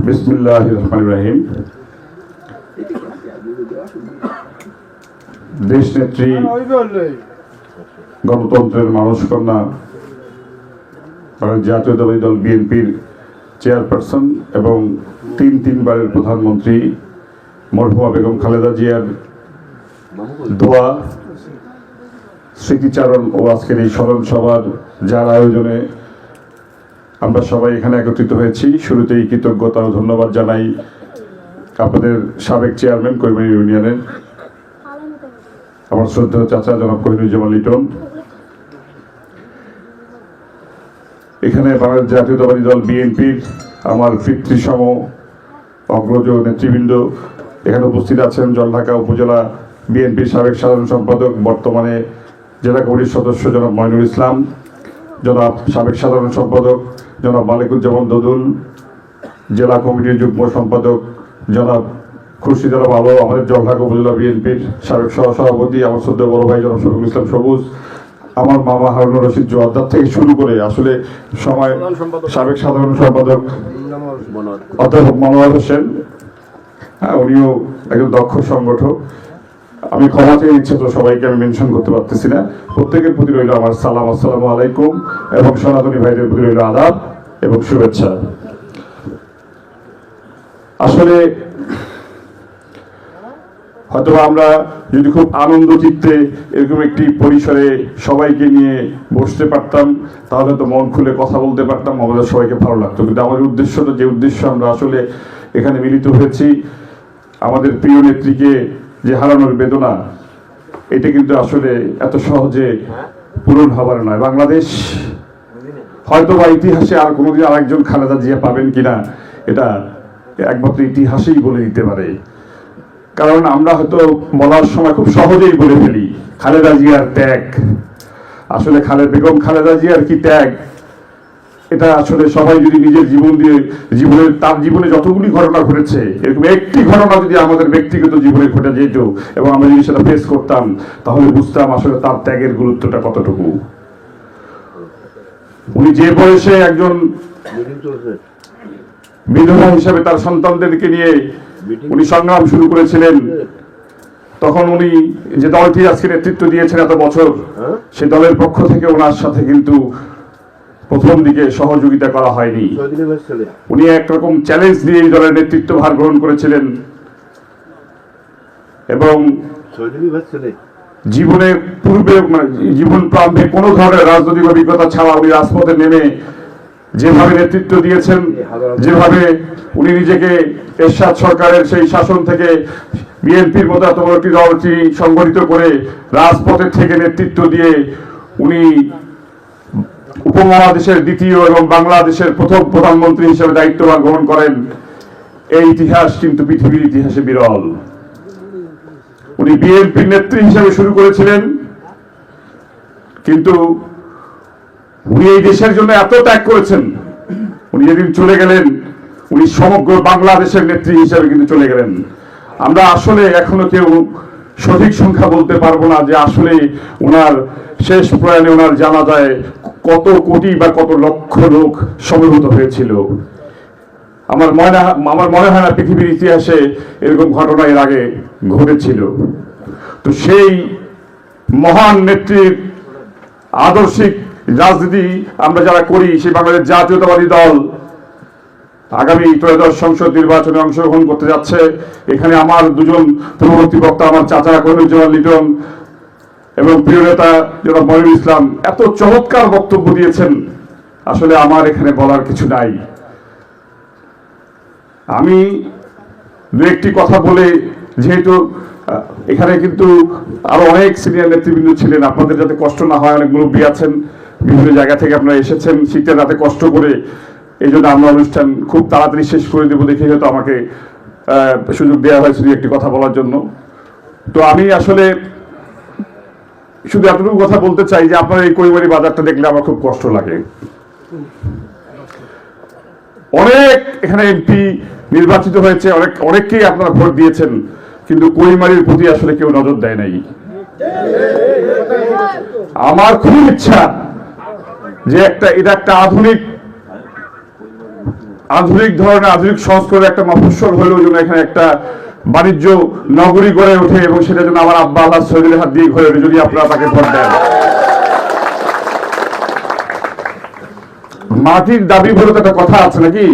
বিসমিল্লাহির রহমানির রহিম। দেশ নেত্রী, গণতন্ত্রের মানুষকন্যা, জাতীয়তাবাদী দল বিএনপির চেয়ারপারসন এবং তিনবারের প্রধানমন্ত্রী মরহুমা বেগম খালেদা জিয়ার দোয়া, স্মৃতিচারণ ও আজকের এই স্মরণ সভার যার আয়োজনে আমরা সবাই এখানে একত্রিত হয়েছি, শুরুতেই কৃতজ্ঞতা ও ধন্যবাদ জানাই আপনাদের সাবেক চেয়ারম্যান কৈমারী ইউনিয়নের আমার শ্রদ্ধেয় চাচা জনাব কোহিনুজ্জামান লিটন, এখানে বাংলাদেশ জাতীয়তাবাদী দল বিএনপির আমার পিতৃসম অগ্রজ নেতৃবৃন্দ এখানে উপস্থিত আছেন। জলঢাকা উপজেলা বিএনপির সাবেক সাধারণ সম্পাদক, বর্তমানে জেলা কমিটির সদস্য জনাব মইনুল ইসলাম, জনাব সাবেক সাধারণ সম্পাদক জনাব মালিকুজ্জামান দদুল, জেলা কমিটির যুগ্ম সম্পাদক জনাব খুরশিদ আলম আলো, আমাদের জলঢাকা উপজেলা বিএনপির সাবেক সহসভাপতি আমার শ্রদ্ধেয় বড় ভাই জনাব শফিকুল ইসলাম সবুজ, আমার মামা হারুনুর রশিদ জোয়ারদার থেকে শুরু করে আসলে সময় সাবেক সাধারণ সম্পাদক অধ্যাপক মনোয়ার হোসেন, উনিও একজন দক্ষ সংগঠক। আমি ক্ষমা চেয়ে ইচ্ছে তো সবাইকে আমি মেনশন করতে পারতেছি না। প্রত্যেকের প্রতি রইল আমার সালাম, আসসালামু আলাইকুম, এবং সনাতনী ভাইদের প্রতি রইল আদাব এবং শুভেচ্ছা। আসলে হয়তো আমরা যদি খুব আনন্দ চিত্তে এরকম একটি পরিসরে সবাইকে নিয়ে বসতে পারতাম, তাহলে তো মন খুলে কথা বলতে পারতাম, আমাদের সবাইকে ভালো লাগতো। কিন্তু আমাদের উদ্দেশ্যটা, যে উদ্দেশ্য আমরা আসলে এখানে মিলিত হয়েছি, আমাদের প্রিয় নেত্রীকে যে হারানোর বেদনা, এটা কিন্তু আসলে এত সহজে পূরণ হবার নয়। বাংলাদেশ হয়তো বা ইতিহাসে আর কোনোদিন আরেকজন খালেদা জিয়া পাবেন কিনা, এটা একমাত্র ইতিহাসেই বলে দিতে পারে। কারণ আমরা হয়তো বলার সময় খুব সহজেই বলে ফেলি খালেদা জিয়ার ত্যাগ। আসলে বেগম খালেদা জিয়ার কি ত্যাগ, এটা আসলে সবাই যদি নিজের তার জীবনে যতগুলি ঘটনা ঘটেছে, এরকম একটি ঘটনা যদি আমাদের ব্যক্তিগত জীবনে ঘটে যেত এবং আমরা যদি সেটা ফেস করতাম, তাহলে বুঝতাম আসলে তার ত্যাগের গুরুত্বটা কতটুকু। উনি যে বয়সে একজন বিধবা হিসেবে তার সন্তানদেরকে নিয়ে উনি সংগ্রাম শুরু করেছিলেন, তখন উনি যে দলটি আজকে নেতৃত্ব দিয়েছেন এত বছর, সেই দলের পক্ষ থেকে ওনার সাথে কিন্তু প্রথম দিকে সহযোগিতা করা হয়নি। উনি একরকম চ্যালেঞ্জ দিয়ে এই দলের নেতৃত্ব ভার গ্রহণ করেছিলেন এবং জীবনের পূর্বে, জীবন প্রারম্ভে কোনো ধরনের রাজনৈতিক অভিজ্ঞতা ছাড়া উনি রাজপথে নেমে যেভাবে নেতৃত্ব দিয়েছেন, যেভাবে উনি নিজেকে এরশাদ সরকারের সেই শাসন থেকে বিএনপির মতো এত বড় একটি দলটি সংগঠিত করে রাজপথের থেকে নেতৃত্ব দিয়ে উনি উপমহাদেশের দ্বিতীয় এবং বাংলাদেশের প্রথম প্রধানমন্ত্রী হিসেবে দায়িত্বভার গ্রহণ করেন, এই ইতিহাস কিন্তু পৃথিবীর ইতিহাসে বিরল। উনি বিএনপির নেত্রী হিসেবে শুরু করেছিলেন, কিন্তু উনি এই দেশের জন্য এত ত্যাগ করেছেন, উনি যেদিন চলে গেলেন উনি সমগ্র বাংলাদেশের নেত্রী হিসেবে কিন্তু চলে গেলেন। আমরা আসলে এখনো কেউ সঠিক সংখ্যা বলতে পারবো না যে আসলে ওনার শেষ প্রয়াণে ওনার জানাজায় কত কোটি বা কত লক্ষ লোক সমবেত হয়েছিল। আমার মনে হয় না পৃথিবীর ইতিহাসে এরকম ঘটনা এর আগে ঘটেছিল। তো সেই মহান নেত্রীর আদর্শিক রাজনীতি আমরা যারা করি, সেই বাংলাদেশ জাতীয়তাবাদী দল আগামী ত্রয়োদশ সংসদ নির্বাচনে অংশগ্রহণ করতে যাচ্ছে। এখানে আমার দুজন পূর্ববর্তী বক্তা, আমার চাচা কোহিনুজ্জামান লিটন এবং প্রিয় নেতা জনাব মইনুল ইসলাম এত চমৎকার বক্তব্য দিয়েছেন, আসলে আমার এখানে বলার কিছু নাই। আমি দু একটি কথা বলে, যেহেতু এখানে কিন্তু আরো অনেক সিনিয়র নেতৃবৃন্দ ছিলেন, আপনাদের যাতে কষ্ট না হয়, অনেক মুরব্বী আছেন, বিভিন্ন জায়গা থেকে আপনারা এসেছেন শীতের রাতে কষ্ট করে, এই জন্য আমরা অনুষ্ঠান খুব তাড়াতাড়ি শেষ করে দেবো দেখে হয়তো আমাকে সুযোগ দেওয়া হয়েছে একটি কথা বলার জন্য। তো আমি আসলে শুধু এতটুকু কথা বলতে চাই যে আপনার এই কৈমারী বাজারটা দেখলে আমার খুব কষ্ট লাগে। অনেক এখানে এমপি নির্বাচিত হয়েছে, অনেককেই আপনারা ভোট দিয়েছেন, কিন্তু কৈমারীর প্রতি আসলে কেউ নজর দেয় নাই। আমার খুব ইচ্ছা যে এটা একটা আধুনিক আধুনিক ধরনের আধুনিক সংস্করণের একটা মফস্বল হলেও যেন এখানে একটা বাণিজ্য নগরী গড়ে ওঠে এবং সেটা যেন আমার আব্বা আল্লাহ শহীদের হাত দিয়ে গড়ে ওঠে, যদি আপনারা তাকে ভোট দেন। মাটির দাবি বলে তো একটা কথা আছে নাকি?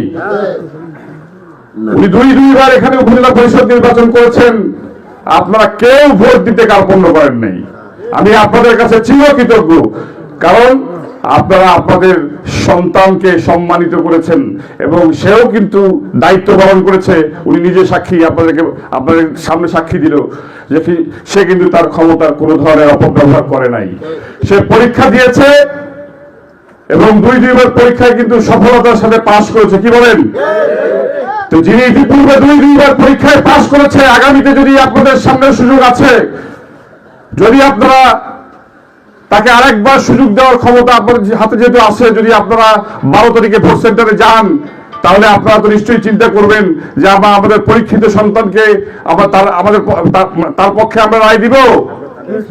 উনি দুইবার এখানে উপজেলা পরিষদ নির্বাচন করেছেন, আপনারা কেউ ভোট দিতে কার্পণ্য করেন নাই। আমি আপনাদের কাছে চিরকৃতজ্ঞ, কারণ আপনারা আপনাদের সন্তানকে সম্মানিত করেছেন এবং সেও কিন্তু দায়িত্ব পালন করেছে। উনি নিজে সাক্ষী, আপনাদের সামনে সাক্ষী দিল যে সে কিন্তু তার ক্ষমতার কোনো ধরনের অপব্যবহার করে নাই। সে পরীক্ষা দিয়েছে এবং দুইবার পরীক্ষায় কিন্তু সফলতার সাথে পাশ করেছে। কি বলেন? তো যিনি ইতিপূর্বে দুইবার পরীক্ষায় পাশ করেছে, আগামীতে যদি আপনাদের সামনে সুযোগ আছে, যদি আপনারা তাকে আরেকবার সুযোগ দেওয়ার ক্ষমতা আপনাদের হাতে যেহেতু আছে, যদি আপনারা 12 তারিখে ভোট সেন্টারে যান, তাহলে আপনারা তো নিশ্চয়ই চিন্তা করবেন যে আমরা আমাদের পরীক্ষিত সন্তানকে তার পক্ষে আমরা রায় দিব,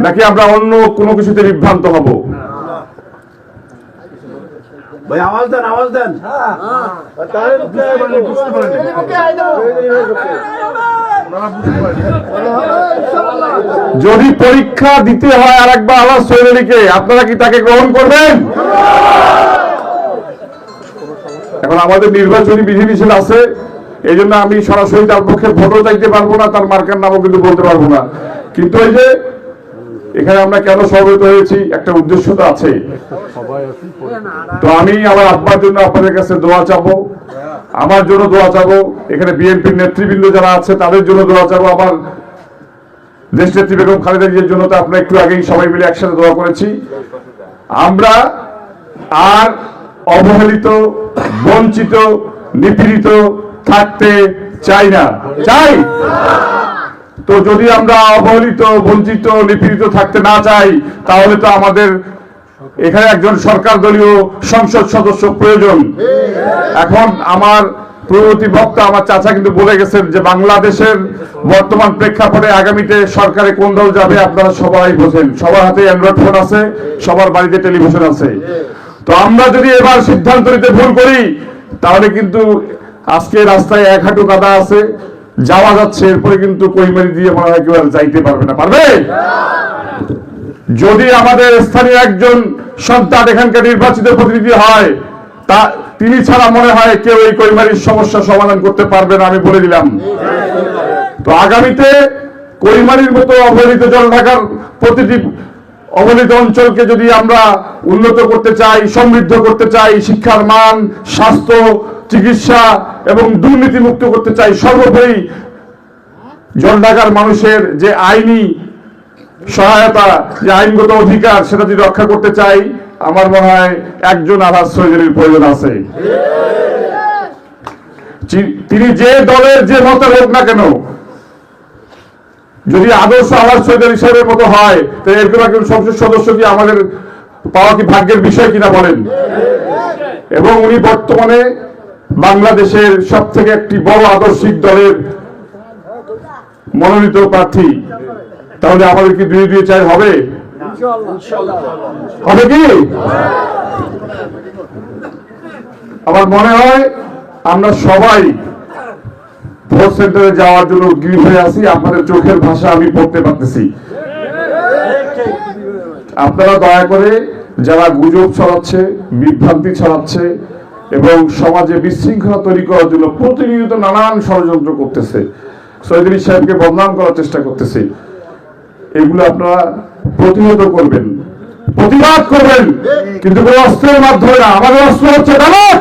নাকি আমরা অন্য কোনো কিছুতে বিভ্রান্ত হব। ভাই আওয়াজ দেন, আওয়াজ দেন। যদি পরীক্ষা দিতে হয় আরেকবার আল্লাহ শহীদকে, আপনারা কি তাকে গ্রহণ করবেন? এখন আমাদের নির্বাচনী বিধিনিষেধ আছে, এই জন্য আমি সরাসরি তার পক্ষে ভোটও চাইতে পারবো না, তার মার্কার নামও কিন্তু বলতে পারবো না। কিন্তু এই যে এখানে আমরা কেন সমবেত হয়েছি, একটা উদ্দেশ্য তো আছে। তো আমি আমার আব্বার জন্য আপনাদের কাছে দোয়া চাবো, আমার জন্য দোয়া চাবো, এখানে বিএনপির নেতৃবৃন্দ যারা আছে তাদের জন্য দোয়া চাবো, আমার দেশ নেত্রী বেগম খালেদা জিয়ার জন্য তো আপনারা একটু আগেই সবাই মিলে একসাথে দোয়া করেছি। আমরা আর অবহেলিত, বঞ্চিত, নিপীড়িত থাকতে চাই না। চাই তো যদি আমরা অবহেলিত, বঞ্চিত, নিপীড়িত থাকতে না চাই, তাহলে তো আমাদের এখানে একজন সরকার দলীয় সংসদ সদস্য প্রয়োজন। এখন আমার পূর্ববর্তী বক্তা আমার চাচা কিন্তু বলে গেছেন যে বাংলাদেশের বর্তমান প্রেক্ষাপটে আগামীতে সরকারে কোন দল যাবে আপনারা সবাই বোঝেন। সবার হাতে অ্যান্ড্রয়েড ফোন আছে, সবার বাড়িতে টেলিভিশন আছে। তো আমরা যদি এবার সিদ্ধান্ত নিতে ভুল করি, তাহলে কিন্তু আজকে রাস্তায় এক হাঁটু কাদা আছে, যাওয়া যাচ্ছে, এরপরে কিন্তু কইমারি দিয়ে মনে হয় কেউ আর যাইতে পারবে না। পারবে? যদি আমাদের স্থানীয় একজন সন্তান এখানকার নির্বাচিত প্রতিনিধি হয়, তা তিনি ছাড়া মনে হয় কেউ এই কইমারির সমস্যা সমাধান করতে পারবে না, আমি বলে দিলাম। তো আগামীতে কইমারির মতো অবহেলিত জলঢাকার প্রতিটি অবহেলিত অঞ্চলকে যদি আমরা উন্নত করতে চাই, সমৃদ্ধ করতে চাই, শিক্ষার মান, স্বাস্থ্য, চিকিৎসা এবং দুর্নীতি মুক্ত করতে চাই, সর্বোপরি জলঢাকার মানুষের যে আইনি সহায়তা, যে আইনগত অধিকার, সেটা যদি রক্ষা করতে চাই, আমার মনে হয় একজন আলহাজ শহীদের প্রয়োজন আছে। তিনি যে দলের যে মতের হোক না কেন, যদি আদর্শ আলহাজ শহীদের হিসাবের মতো হয়, তাহলে এরকম একজন সংসদ সদস্য কি আমাদের পাওয়া কি ভাগ্যের বিষয় কিনা বলেন? এবং উনি বর্তমানে বাংলাদেশের সব থেকে একটি বড় আদর্শিক দলের মনোনীত প্রার্থী। তাহলে আমাদের কি 2-2-4 হবে? হবে কি? আমার মনে হয় আমরা সবাই ভোট সেন্টারে যাওয়ার জন্য উদ্গ্রীব হয়ে আছি। আপনাদের চোখের ভাষা আমি পড়তে পারতেছি। আপনারা দয়া করে যারা গুজব ছড়াচ্ছে, বিভ্রান্তি ছড়াচ্ছে এবং সমাজে বিশৃঙ্খলা তৈরি করার জন্য প্রতিনিয়ত নানান ষড়যন্ত্র করতেছে, শহীদ সাহেবকে বদনাম করার চেষ্টা করতেছে, এগুলো আপনারা প্রতিহত করবেন, প্রতিবাদ করবেন, কিন্তু কোনো অস্ত্রের মাধ্যমে না। আমাদের অস্ত্র হচ্ছে ব্যালট।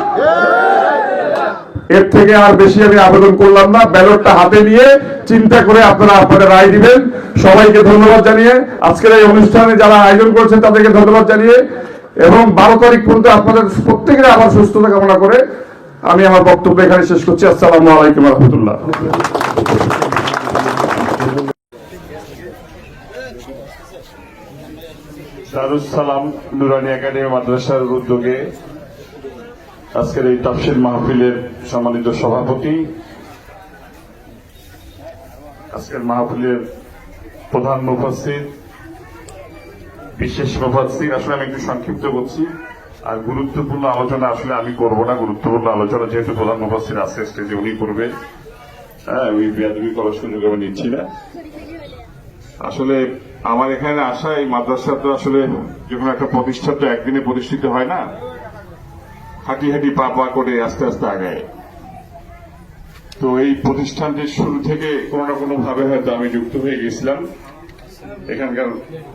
এর থেকে আর বেশি আমি আবেদন করলাম না। ব্যালটটা হাতে নিয়ে চিন্তা করে আপনারা আপনাদের রায় দিবেন। সবাইকে ধন্যবাদ জানিয়ে, আজকের এই অনুষ্ঠানে যারা আয়োজন করেছেন তাদেরকে ধন্যবাদ জানিয়ে, এবং 12 তারিখ পর্যন্ত আপনাদের প্রত্যেকের আবার সুস্থতা কামনা করে আমি আমার বক্তব্য এখানে শেষ করছি। আসসালামু আলাইকুম ওয়া রাহমাতুল্লাহ। দারুস সালাম নুরানী একাডেমি মাদ্রাসার উদ্যোগে আজকের এই তাফসীর মাহফিলের সম্মানিত সভাপতি, আজকের মাহফিলের প্রধান মুফাসসির, বিশেষ মুফাসসির, আসলে আমি একটু সংক্ষিপ্ত করছি, আর গুরুত্বপূর্ণ আলোচনা আসলে আমি করব না, গুরুত্বপূর্ণ আলোচনা যেহেতু প্রধান মুফাসসির আছে স্টেজে উনি করবে। হ্যাঁ, ওই বেয়াদবি করার সুযোগ আমি নিচ্ছি না। আসলে আমার এখানে আসা, এই মাদ্রাসা তো আসলে যখন একটা প্রতিষ্ঠান তো একদিনে প্রতিষ্ঠিত হয় না, হাঁটি হাঁটি পা পা করে আস্তে আস্তে আগায়। তো এই প্রতিষ্ঠানটির শুরু থেকে কোনো না কোনো ভাবে হয়তো আমি যুক্ত হয়ে গেছিলাম এখানকার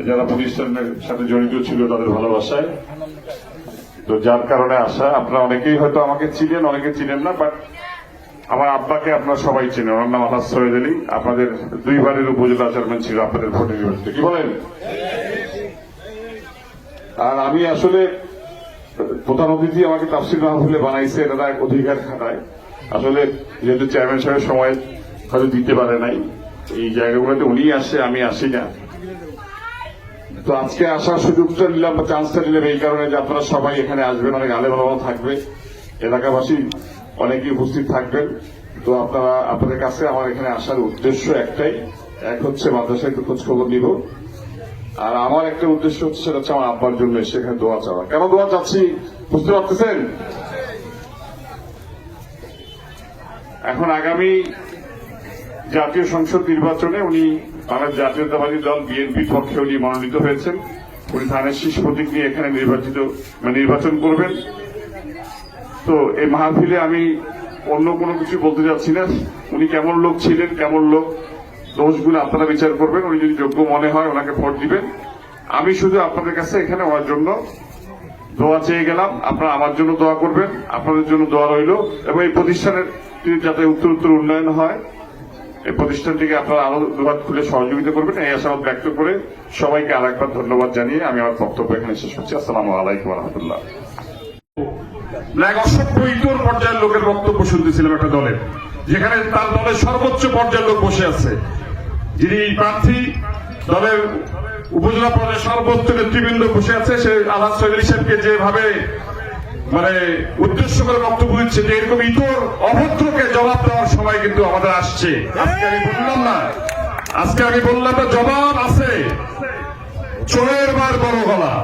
যারা প্রতিষ্ঠানের সাথে জড়িত ছিল তাদের ভালোবাসায়। তো যার কারণে আসা। আপনারা অনেকেই হয়তো আমাকে চিনেন, অনেকে চিনেন না, বাট আমার আব্বাকে আপনারা সবাই চিনেন। ওনার নাম আলহাজ সৈয়দ আলী, আপনাদের দুইবারের উপজেলা চেয়ারম্যান ছিল আপনাদের ভোটে নির্বাচিত। কি বলেন? আর আমি আসলে প্রধান অতিথি আমাকে তাফসীর মাহফিলে বানাইছে, এটা তার অধিকার খাটায়। আসলে যেহেতু চেয়ারম্যান সাহেবের সময় হয়তো দিতে পারে নাই, এই জায়গাগুলোতে উনি আসে, আমি আসি না। তো আজকে আসার সুযোগটা নিলাম বা চান্সটা নিলাম এই কারণে যে আপনারা সবাই এখানে আসবেন, অনেক আলেম ওলামা থাকবে, এলাকাবাসী অনেকেই উপস্থিত থাকবেন। তো আপনারা, আপনাদের কাছে আমার এখানে আসার উদ্দেশ্য একটাই, এক হচ্ছে মাদ্রাসায় একটু খোঁজ খবর নিব, আর আমার একটা উদ্দেশ্য হচ্ছে সেটা হচ্ছে আমার আব্বার জন্য এসে এখানে দোয়া চাওয়া। কেন দোয়া চাচ্ছি বুঝতে পারতেছেন? এখন আগামী জাতীয় সংসদ নির্বাচনে উনি বাংলাদেশ জাতীয়তাবাদী দল বিএনপির পক্ষে উনি মনোনীত হয়েছেন। উনি ধানের শীষ প্রতীক নিয়ে এখানে নির্বাচন করবেন। তো এই মাহফিলে আমি অন্য কোনো কিছু বলতে যাচ্ছি না। উনি কেমন লোক ছিলেন, কেমন লোক, দোষগুলো আপনারা বিচার করবেন। উনি যদি যোগ্য মনে হয় ওনাকে ভোট দিবেন। আমি শুধু আপনাদের কাছে এখানে হওয়ার জন্য দোয়া চেয়ে গেলাম। আপনারা আমার জন্য দোয়া করবেন, আপনাদের জন্য দোয়া রইল, এবং এই প্রতিষ্ঠানের যাতে উত্তর উন্নয়ন হয়, এই প্রতিষ্ঠানটিকে আপনারা আরো দুহাত খুলে সহযোগিতা করবেন, এই আশাবাদ ব্যক্ত করে সবাইকে আরেকবার ধন্যবাদ জানিয়ে আমি আমার বক্তব্য এখানে শেষ করছি। আসসালামু আলাইকুম ওয়া রাহমাতুল্লাহ। এক অসভ্য ইতর পর্যায়ের লোকের বক্তব্য শুনতেছিলাম একটা দলের, যেখানে তার দলের সর্বোচ্চ পর্যায়ের লোক বসে আছে, যিনি প্রার্থী, দলের উপজেলা পর্যায়ে সর্বোচ্চ নেতৃবৃন্দ বসে আছে। সে আলহাজ সৈয়দ আলী সাহেবকে যেভাবে উদ্দেশ্য করে বক্তব্য দিচ্ছে, যে এরকম ইতর অভদ্রকে জবাব দেওয়ার সময় কিন্তু আমাদের আসছে। আজকে আমি বললাম না, জবাব আছে। চোরের বার বড় গলা।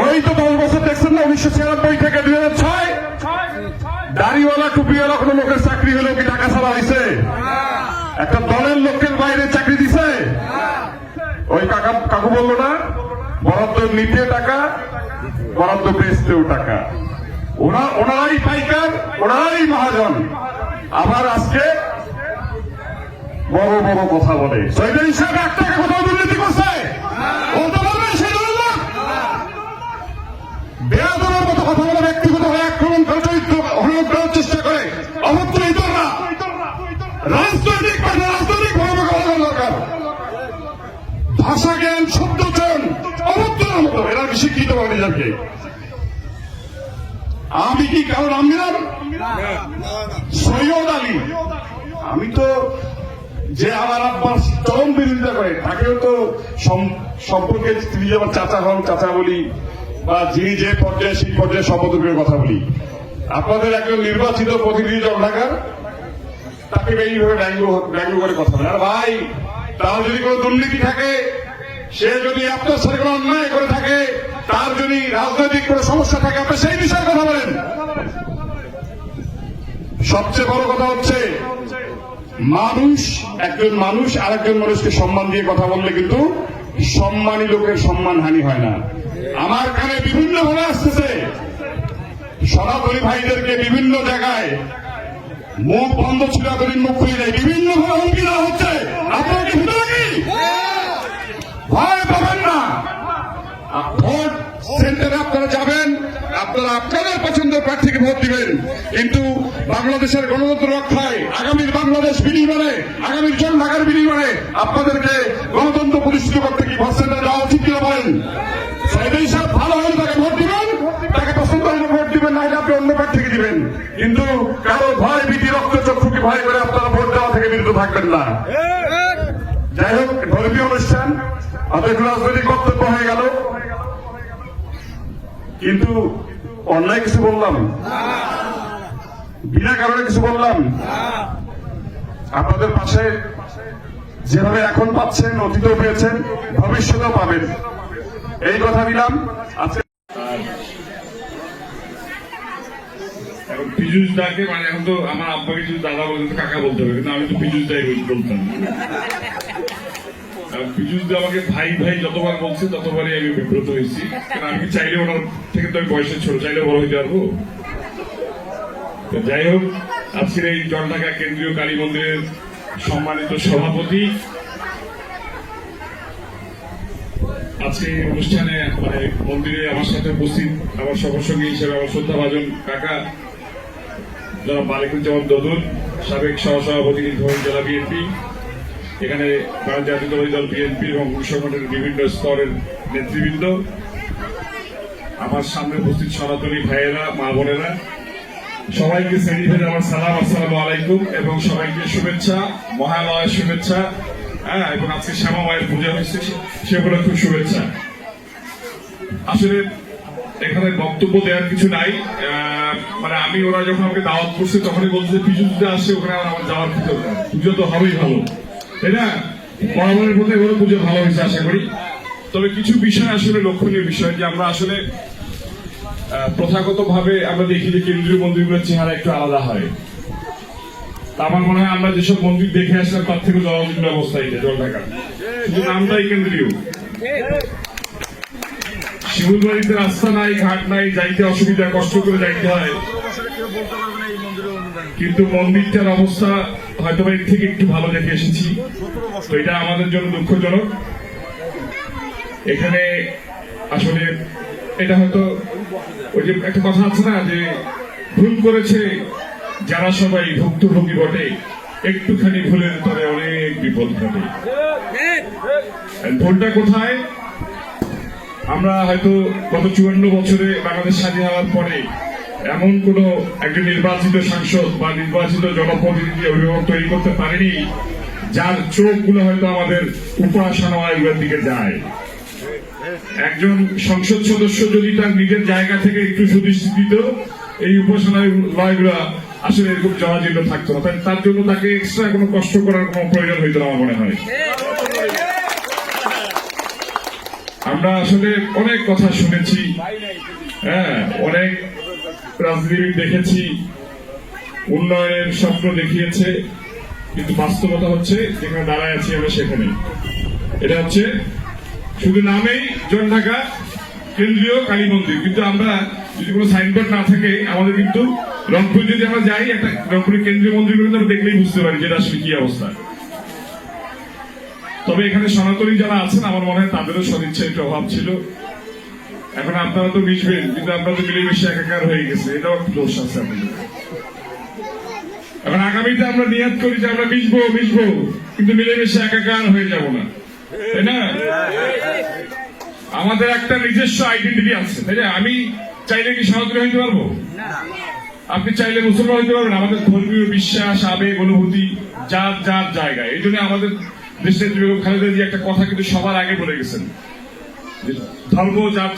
ওই তো 10 বছর দেখছেন না, 1996 থেকে 2006 দাড়িওয়ালা টুপিওয়ালা কোন লোকের চাকরি হলেও কি টাকা ছাড়া হয়েছে? একটা দলের লোকের বাইরে চাকরি দিছে? ওই কাকু বললো না, বরাদ্দ নিতে টাকা, বরাদ্দ বেচতেও টাকা। ওনারাই পাইকার, ওনারাই মহাজন। আবার আজকে বড় বড় কথা বলে। সৈয়দ আলী সাহেব একটা কোথাও দুর্নীতি করছে বলতে পারবেন? সেই দলের লোক বেয়াদবের মতো কথা বলে, ব্যক্তিগত হয়ে আক্রমণ করে, চরিত্র হনন করার চেষ্টা করে। অভদ্র ইতররা রাজনৈতিক দরকার, ভাষা জ্ঞান, শব্দ চয়ন অভদ্রের মতো এরা শিক্ষিত করে নিজেকে। আমি কি কারো নাম দিলাম? সৈয়দ আলী। আমি তো, যে আমার আব্বার চরম বিরোধিতা করে তাকেও তো সম্পর্কে তিনি যেমন চাচা হন চাচা বলি, বা যিনি যে পর্যায়ে সেই পর্যায়ে সম্বোধনের কথা বলি। আপনাদের একজন নির্বাচিত প্রতিনিধি জনঢাকার, তাকে এইভাবে ব্যঙ্গ করে কথা বলে। আর ভাই, তার যদি কোনো দুর্নীতি থাকে, সে যদি আপনার সাথে কোনো অন্যায় করে থাকে, তার যদি রাজনৈতিক কোনো সমস্যা থাকে, আপনি সেই বিষয়ে কথা বলেন। সবচেয়ে বড় কথা হচ্ছে, একজন মানুষ আরেকজন মানুষকে সম্মান দিয়ে কথা বললে কিন্তু সম্মানী লোকের সম্মানহানি হয় না। আমার কানে বিভিন্ন ভাবে আসতেছে, সনাতনী ভাইদেরকে বিভিন্ন জায়গায় মুখ বন্ধ ছিল, এতদিন মুখ খুলে যায়, বিভিন্ন ভাবে হুমকি দেওয়া হচ্ছে। আপনারা কি ভুলে নাকি? ভয় পাবেন না। ভোট সেন্টারে আপনারা যাবেন, আপনারা আপনাদের পছন্দের প্রার্থীকে ভোট দিবেন, কিন্তু বাংলাদেশের গণতন্ত্র রক্ষায়, আগামীর বাংলাদেশ বিনির্মাণে, আগামীর জনঢাকার বিনির্মাণে আপনাদেরকে গণতন্ত্র প্রতিষ্ঠিত করতে কি ভোট সেন্টারে যাওয়া উচিত কিনা বলেন? সৈয়দ আলী সাহেব ভালো হলে তাকে ভোট দিবেন, তাকে পছন্দ হলে ভোট দিবেন, নাহলে আপনি অন্য প্রার্থীকে দিবেন। কিন্তু কারো ভয় ভীতি রক্ত চক্ষুকে ভয় করে আপনারা ভোট দেওয়া থেকে বিরত থাকবেন না। যাই হোক, ধর্মীয় অনুষ্ঠান, আপনার রাজনৈতিক বক্তব্য হয়ে গেল, কিন্তু অন্যায় কিছু বললাম? বিনা কারণে কিছু বললাম? আপনাদের পাশে যেভাবে এখন পাচ্ছেন, অতীতেও পেয়েছেন, ভবিষ্যতেও পাবেন, এই কথা দিলাম। আজকে এখন পীযুষ দাকে মানে এখন তো আমার আব্বাকে যদি দাদা বলতে তো কাকা বলতে হবে, কিন্তু আমি তো পীযুষ দাই বলতাম। পীযুষ দা আমাকে ভাই ভাই যতবার বলছে ততবারই আমি বিব্রত হয়েছি, কারণ আমি চাইলে ওনার থেকে তো আমি বয়সে ছোট, চাইলে বড় হইতে পারবো। যাই হোক, আজকের এই জলঢাকা কেন্দ্রীয় কালী মন্দিরের সম্মানিত সভাপতি, আজকে এই অনুষ্ঠানে মানে মন্দিরে আমার সাথে উপস্থিত আমার সহসঙ্গী হিসেবে আমার শ্রদ্ধাভাজন কাকা যারা মালিকুজ্জামান দদুল, সাবেক সহসভাপতি নীলফামারী জেলা বিএনপি, এখানে ভারত জাতীয়তাবাদী দল বিএনপি এবং সংগঠনের বিভিন্ন স্তরের নেতৃবৃন্দ, আমার সামনে উপস্থিত সনাতনী ভাইয়েরা, মা বোনেরা, সবাইকে শ্রেণী ভেদে আমার সালাম, আসসালামু আলাইকুম, এবং সবাইকে শুভেচ্ছা, মহালয়ের শুভেচ্ছা। হ্যাঁ, এবং আজকে শ্যামা মায়ের পূজা হয়েছে, সেগুলো খুব শুভেচ্ছা। আসলে এখানে বক্তব্য দেওয়ার কিছু নাই, মানে আমি ওরা যখন আমাকে দাওয়াত করছে তখনই বলছে পুজোতে আসে, ওখানে আমার যাওয়ার কিছু, পুজো তো হবেই ভালো, তাই না? বরাবরের মধ্যে এগুলো পুজো ভালো হয়েছে আশা করি। তবে কিছু বিষয় আসলে লক্ষণীয় বিষয়, যে আমরা আসলে প্রথাগত ভাবে আমরা দেখি যে কেন্দ্রীয় মন্দিরগুলোর চেহারা একটু আলাদা হয়। তা আমার মনে হয় আমরা যেসব মন্দির দেখে আসলাম তার থেকে জনজীবন অবস্থা এটা জলঢাকা, শুধু নামটাই কেন্দ্রীয়। শিমুলবাড়িতে রাস্তা নাই, ঘাট নাই, যাইতে অসুবিধা, কষ্ট করে যাইতে হয়, কিন্তু মন্দিরটার অবস্থা হয়তো এর থেকে একটু ভালো দেখে এসেছি, তো এটা আমাদের জন্য দুঃখজনক। এখানে আসলে এটা হয়তো ওই যে একটা কথা আছে না, যে ভুল করেছে যারা সবাই ভুক্তভোগী বটে, একটুখানি ভুলের পরে অনেক বিপদ ঘটে। ভুলটা কোথায়? আমরা হয়তো গত 54 বছরে বাংলাদেশ স্বাধীন হওয়ার পরে এমন কোন একজন নির্বাচিত সাংসদ বা নির্বাচিত জনপ্রতিনিধি অভিভাবক তৈরি করতে পারেনি যার চোখগুলো হয়তো আমাদের উপাসনালয়গুলোর দিকে যায়। একজন সংসদ সদস্য যদি তার নিজের জায়গা থেকে একটু সুদৃষ্টি দিত, এই উপাসনালয়গুলো আসলে এরকম জরাজীর্ণ থাকতো না। তার জন্য তাকে এক্সট্রা কোনো কষ্ট করার কোনো প্রয়োজন হইতো না আমার মনে হয়। আমরা আসলে অনেক কথা শুনেছি, হ্যাঁ, অনেক রাজনীতিবিদ দেখেছি, উন্নয়নের স্বপ্ন দেখিয়েছে, কিন্তু বাস্তবতা হচ্ছে যেখানে দাঁড়ায় আছি আমরা সেখানে। এটা হচ্ছে শুধু নামেই জলঢাকা কেন্দ্রীয় কালী মন্দির, কিন্তু আমরা যদি কোনো সাইনবোর্ড না থাকে, আমাদের কিন্তু রংপুর যদি আমরা যাই, একটা রংপুরের কেন্দ্রীয় মন্দিরগুলো আমরা দেখলেই বুঝতে পারি যেটা আসলে কি অবস্থা। তবে এখানে সনাতনী যারা আছেন আমার মনে হয় তাদেরও সদিচ্ছা একটু অভাব ছিল। এখন আপনারা তো মিশবেন, কিন্তু আপনারা তো মিলেমিশে একাকার হয়ে গেছে, এটাও একটু দোষ আছে আপনাদের। এখন আগামীতে আমরা নিয়াত করি যে আমরা মিশবো, কিন্তু মিলেমিশে একাকার হয়ে যাব না, তাই না? আমাদের একটা নিজস্ব আইডেন্টিটি আছে, তাই না? আমি চাইলে কি সনাতনী হইতে পারবো? আপনি চাইলে মুসলমান হইতে পারবেন। আমাদের ধর্মীয় বিশ্বাস, আবেগ, অনুভূতি যার যার জায়গায়। এই জন্য আমাদের দেশের বেগম খালেদা জিয়া একটা কথা কিন্তু সবার আগে বলে গেছেন, ধর্ম যার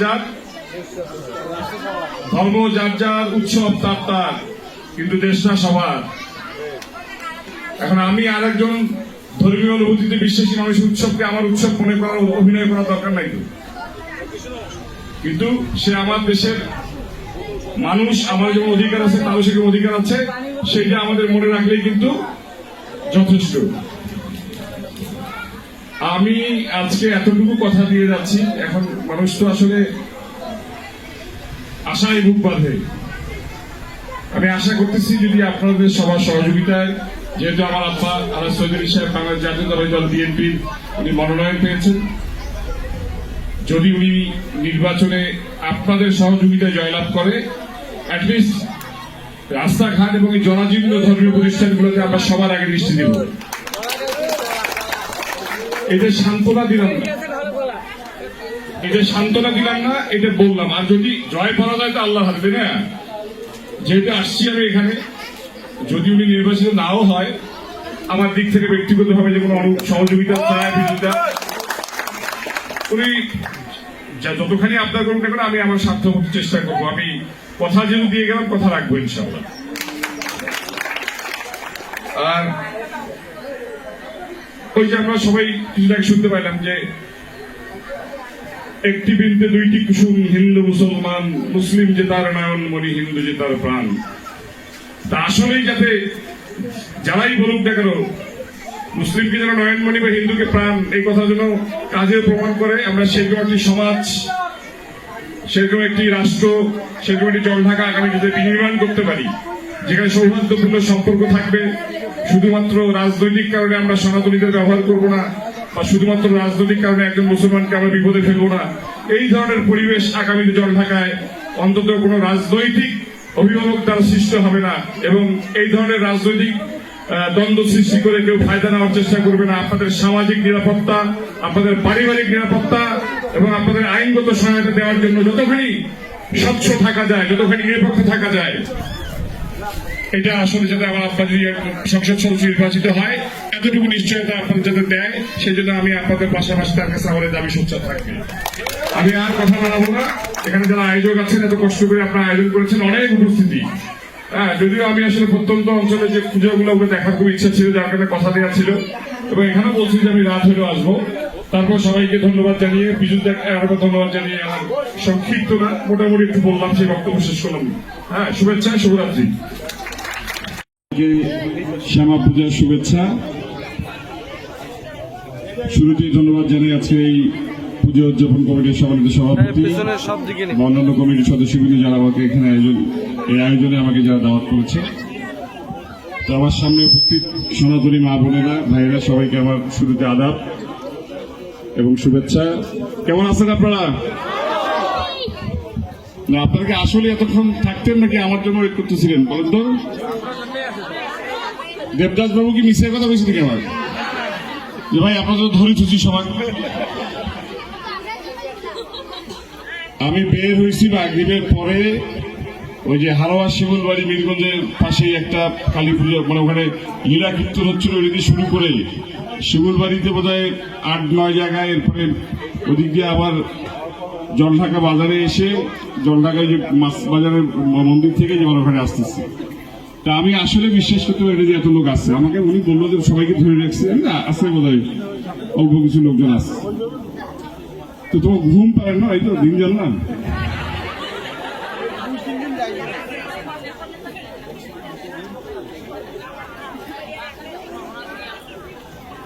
যার, উৎসব তার, কিন্তু দেশটা সবার। এখন আমি আর একজন ধর্মীয় অনুভূতিতে বিশ্বাসী মানুষ উৎসবকে আমার উৎসব মনে করার, অভিনয় করার দরকার নাই তো, কিন্তু সে আমার দেশের মানুষ, আমার যেমন অধিকার আছে তারও সেরকম অধিকার আছে, সেটা আমাদের মনে রাখলেই কিন্তু যথেষ্ট। আমি আজকে এতটুকু কথা দিয়ে যাচ্ছি, এখন মানুষ তো আসলে আশায় বুক বাঁধে। আমি আশা করতেছি যদি আপনাদের সবার সহযোগিতায়, যেহেতু আমার আব্বা আলাস চৌধুরী সাহেব বাংলাদেশ জাতীয়তাবাদী দল বিএনপির উনি মনোনয়ন পেয়েছেন, যদি উনি নির্বাচনে আপনাদের সহযোগিতায় জয়লাভ করে, অ্যাটলিস্ট রাস্তাঘাট এবং এই জরাজীর্ণ ধর্মীয় প্রতিষ্ঠানগুলোতে আমরা সবার আগে দৃষ্টি দেব। এটা সান্ত্বনা দিলাম না, এটা বললাম। আর যদি জয় পাওয়া যায় তো আল্লাহ হাতে, না? যেহেতু আসছি আমি এখানে, যদি উনি নির্বাচিত নাও হয়, আমার দিক থেকে ব্যক্তিগতভাবে যে কোনো সহযোগিতা চায়, বিরোধিতা উনি যতখানি আপনার করুন না, আমি আমার স্বার্থ মতো চেষ্টা করবো। আমি কথা যেহেতু দিয়ে গেলাম, কথা রাখবো ইনশাআল্লাহ। আর ওই যে আমরা সবাই কিছুটা শুনতে পাইলাম যে একটি বৃন্তে দুইটি কুসুম, হিন্দু মুসলমান, মুসলিম যে তার নয়ন মণি, হিন্দু যে তার প্রাণ। তা আসলেই যাতে যারাই বলুক না কেন মুসলিমকে যেন নয়নমণি বা হিন্দুকে প্রাণ, এই কথা যেন কাজে প্রমাণ করে। আমরা সেরকম একটি সমাজ, সেরকম একটি রাষ্ট্র, সেরকম একটি জলঢাকা আগামী দিনে বিনির্মাণ করতে পারি, যেখানে সৌহার্দ্যপূর্ণ সম্পর্ক থাকবে। শুধুমাত্র রাজনৈতিক কারণে আমরা সনাতনীদের ব্যবহার করব না, বা শুধুমাত্র রাজনৈতিক কারণে একজন মুসলমানকে আমরা বিপদে ফেলবো না। এই ধরনের পরিবেশ আগামীতে জলঢাকায় অন্তত কোনো রাজনৈতিক অভিভাবক দ্বারা সৃষ্টি হবে না, এবং এই ধরনের রাজনৈতিক দ্বন্দ্ব সৃষ্টি করে কেউ ফায়দা নেওয়ার চেষ্টা করবে না। আপনাদের সামাজিক নিরাপত্তা, আপনাদের পারিবারিক নিরাপত্তা এবং আপনাদের আইনগত সহায়তা দেওয়ার জন্য যতখানি স্বচ্ছ থাকা যায়, যতখানি নিরপেক্ষ থাকা যায়, এটা আসলে যাতে আমার আপনাদের সংসদ সদস্য নির্বাচিত হয় এতটুকু নিশ্চয়তা আপনাদের যাতে দেয়, সেই জন্য আমি আপনাদের পাশাপাশি তার কাছে আমাদের দাবি সোচ্চার থাকবে। আমি আর কথা বাড়াবো না। এখানে যারা আয়োজক আছেন, এত কষ্ট করে আপনারা আয়োজন করেছেন, অনেক উপস্থিতি। হ্যাঁ, যদিও আমি আসলে প্রত্যন্ত অঞ্চলে যে পুজোগুলো দেখার খুব ইচ্ছা ছিল, যার কারণে কথা দেওয়া ছিল, এবং এখানেও বলছি যে আমি রাত হলেও আসবো। তারপর সবাইকে ধন্যবাদ জানিয়ে, বিজুকে আরেকবার ধন্যবাদ জানিয়ে আমার সংক্ষিপ্ত না মোটামুটি একটু বললাম, সেই বক্তব্য শেষ করলাম। হ্যাঁ, শুভেচ্ছা, শুভরাত্রি। শ্যামা পূজার শুভেচ্ছা। শুরুতেই ধন্যবাদ জানাই আজকে এই পুজো উদযাপন কমিটির সম্মানিত সভাপতি, অন্যান্য কমিটির সদস্যবৃন্দ যারা আমাকে এখানে এই আয়োজনে আমাকে যারা দাওয়াত করেছে। তো আমার সামনে উপস্থিত সনাতনী মা বোনেরা, ভাইয়েরা, সবাইকে আমার শুরুতে আদাব এবং শুভেচ্ছা। কেমন আছেন আপনারা? না, আপনারা আসলে এতক্ষণ থাকতেন নাকি আমার জন্য ওয়েট করতেছিলেন বলেন তো? দেবদাস বাবু কি মিশে কথা বলছি নাকি আমার? যে ভাই আপনারা তো ধরে থুচি সবাই। আমি বের হয়েছি মাগরিবের পরে, ওই যে হারোয়া শিমুল বাড়ি মিরগঞ্জের পাশে একটা কালী পুজো, মানে ওখানে লীলা কীর্তন হচ্ছিল, ওই দিকে শুরু করে শিমুল বাড়িতে বোধ হয় 8-9 জায়গায়, এরপরে ওদিক দিয়ে আবার জলঢাকা বাজারে এসে, জলঢাকায় যে মাছ বাজারের মন্দির থেকে যেমন ওখানে আসতেছি। তা আমি আসলে বিশ্বাস করতে পারি যে এত লোক আসছে। আমাকে উনি বললো যে সবাইকে ধরে রাখছে, আসছে বোধ হয় অল্প কিছু লোকজন আসছে। তো তোমার ঘুম পারে না, এই তো দিন জান না।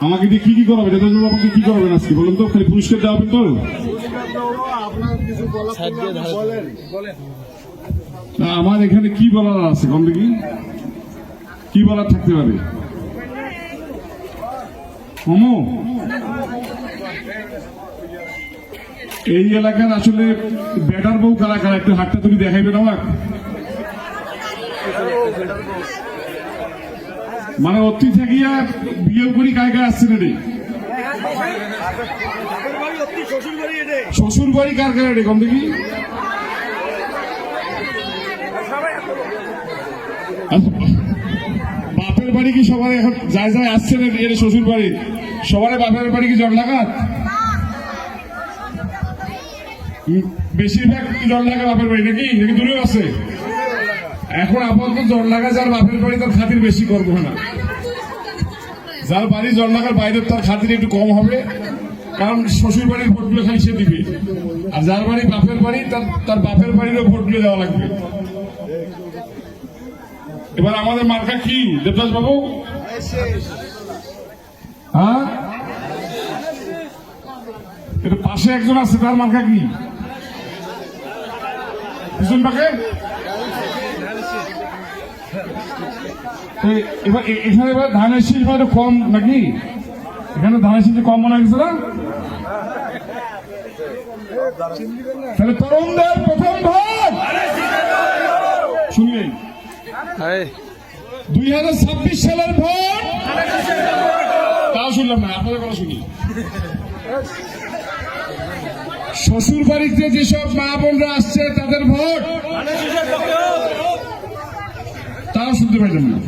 আমাকে দিয়ে কি করাবে, আমাকে কি করাবেন আজকে বলুন তো? খালি পুরস্কার দেওয়া হবে তো? না, আমার এখানে কি বলার আছে কম দেখি, কি বলার থাকতে পারে? এই এলাকার আসলে বেটার বউ কারা কারা, একটু হাতটা তুমি দেখাইবেন আমার? মানে অতি থাকিয়া বিয়ে করি কায় কায় আসছে রে? শ্বশুর বাড়ি কার কার রে কম দেখি? বাপের বাড়ি কি সবার এখন যায় যায় আসছে না? এর শ্বশুর বাড়ি সবার বাপের বাড়ি কি জলঢাকা? বেশিরভাগ জলঢাকা বাপের বাড়ি নাকি দূরেও আছে? এখন আপাতত জলঢাকা যার বাপের বাড়ি তার খাতির বেশি করবো না, যার বাড়ি জলঢাকার বাইরে তার খাতির একটু কম হবে, কারণ শ্বশুর বাড়ির ভোটগুলো খালি সে দিবে, আর যার বাড়ি বাপের বাড়ি তার বাপের বাড়িরও ভোটগুলো দেওয়া লাগবে। এবার আমাদের মার্কা কি দেবদাস বাবু? হ্যাঁ, এটা পাশে একজন আছে, তার মার্কা কি? পিছন পাকে এবার এখানে এবার ধানের শীষ মানে কম নাকি? এখানে ধানের শীষ কম মনে হয়েছে না? তাহলে তরুণদের প্রথম ভোট শুনলেন, 2026 সালের ভোট তাও শুনলাম না, আপনাদের কথা শুনি। শ্বশুর বাড়িতে যেসব মা বোনরা আসছে তাদের ভোট তাও শুনতে পাইলাম না।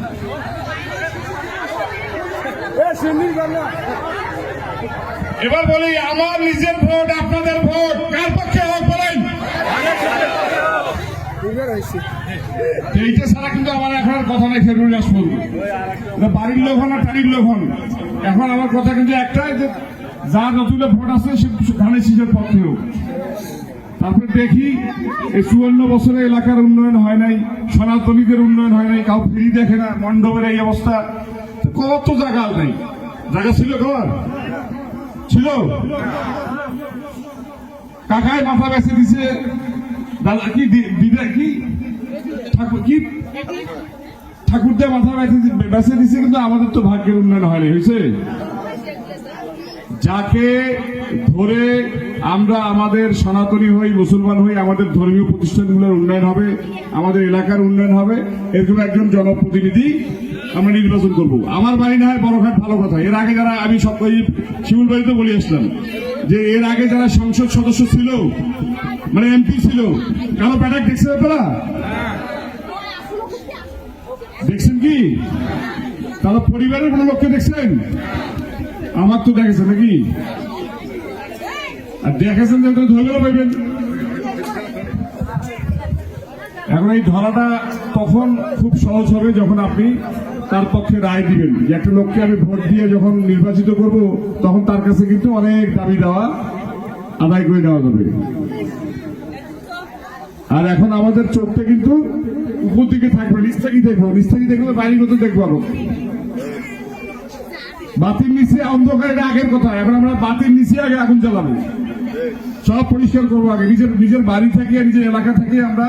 এবার বলি, আমার নিজের ভোট আপনাদের ভোট কার পক্ষে হোক বলেন? এইটা ছাড়া কিন্তু আমার এখন আর কথা নাই। ফেব্রুয়ারি মাস পর্যন্ত বাড়ির লোভন আর টাড়ির লোভন, এখন আমার কথা কিন্তু একটাই, যে যা যতগুলো ভোট আছে সে ধানের শীষের পক্ষে হোক। তারপরে দেখি এই 54 বছরে এলাকার উন্নয়ন হয় নাই, সনাতনীদের উন্নয়ন হয় নাই, কাউ ফিরি দেখে না, মণ্ডপের এই অবস্থা। কত জায়গা নেই, জায়গা ছিল কর ছিল, কাকায় মাথা বেঁচে দিছে, দাদা কি দিদা কি ঠাকুর কি ঠাকুরদের মাথা বেঁচে দিছে, কিন্তু আমাদের তো ভাগ্যের উন্নয়ন হয়নি, হয়েছে। যাকে ধরে আমরা আমাদের সনাতনী হই, মুসলমান হই, আমাদের ধর্মীয় প্রতিষ্ঠানগুলোর উন্নয়ন হবে, আমাদের এলাকার উন্নয়ন হবে, এরকম একজন জনপ্রতিনিধি আমরা নির্বাচন করব। আমার বাড়ি না হয় বড়ঘাট, ভালো কথা। এর আগে যারা, আমি সব শিমুল বাড়িতে বলে আসলাম যে এর আগে যারা সংসদ সদস্য ছিল, মানে এমপি ছিল, কারো প্যাটাক দেখছেন আপনারা? দেখছেন কি? তারা পরিবারের কোনো লোককে দেখছেন? আমার তো দেখেছেন নাকি? আর দেখেছেন যে ধরে পাইবেন। এখন এই ধরাটা তখন খুব সহজ হবে যখন আপনি তার পক্ষে রায় দিবেন। যে একটা লোককে আমি ভোট দিয়ে যখন নির্বাচিত করব, তখন তার কাছে কিন্তু অনেক দাবি দেওয়া আদায় করে নেওয়া যাবে। আর এখন আমাদের চোখটা কিন্তু উপর দিকে থাকবে, নিচ থেকে দেখবো, নিচ থেকে দেখলে বাড়ির মতো দেখবো। বাতির নিচে অন্ধকার, এটা আগের কথা। এখন আমরা বাতির নিচে আগে আগুন জ্বালাবো, সব পরিষ্কার করবো আগে। নিজের বাড়ি থেকে, নিজের এলাকা থেকে আমরা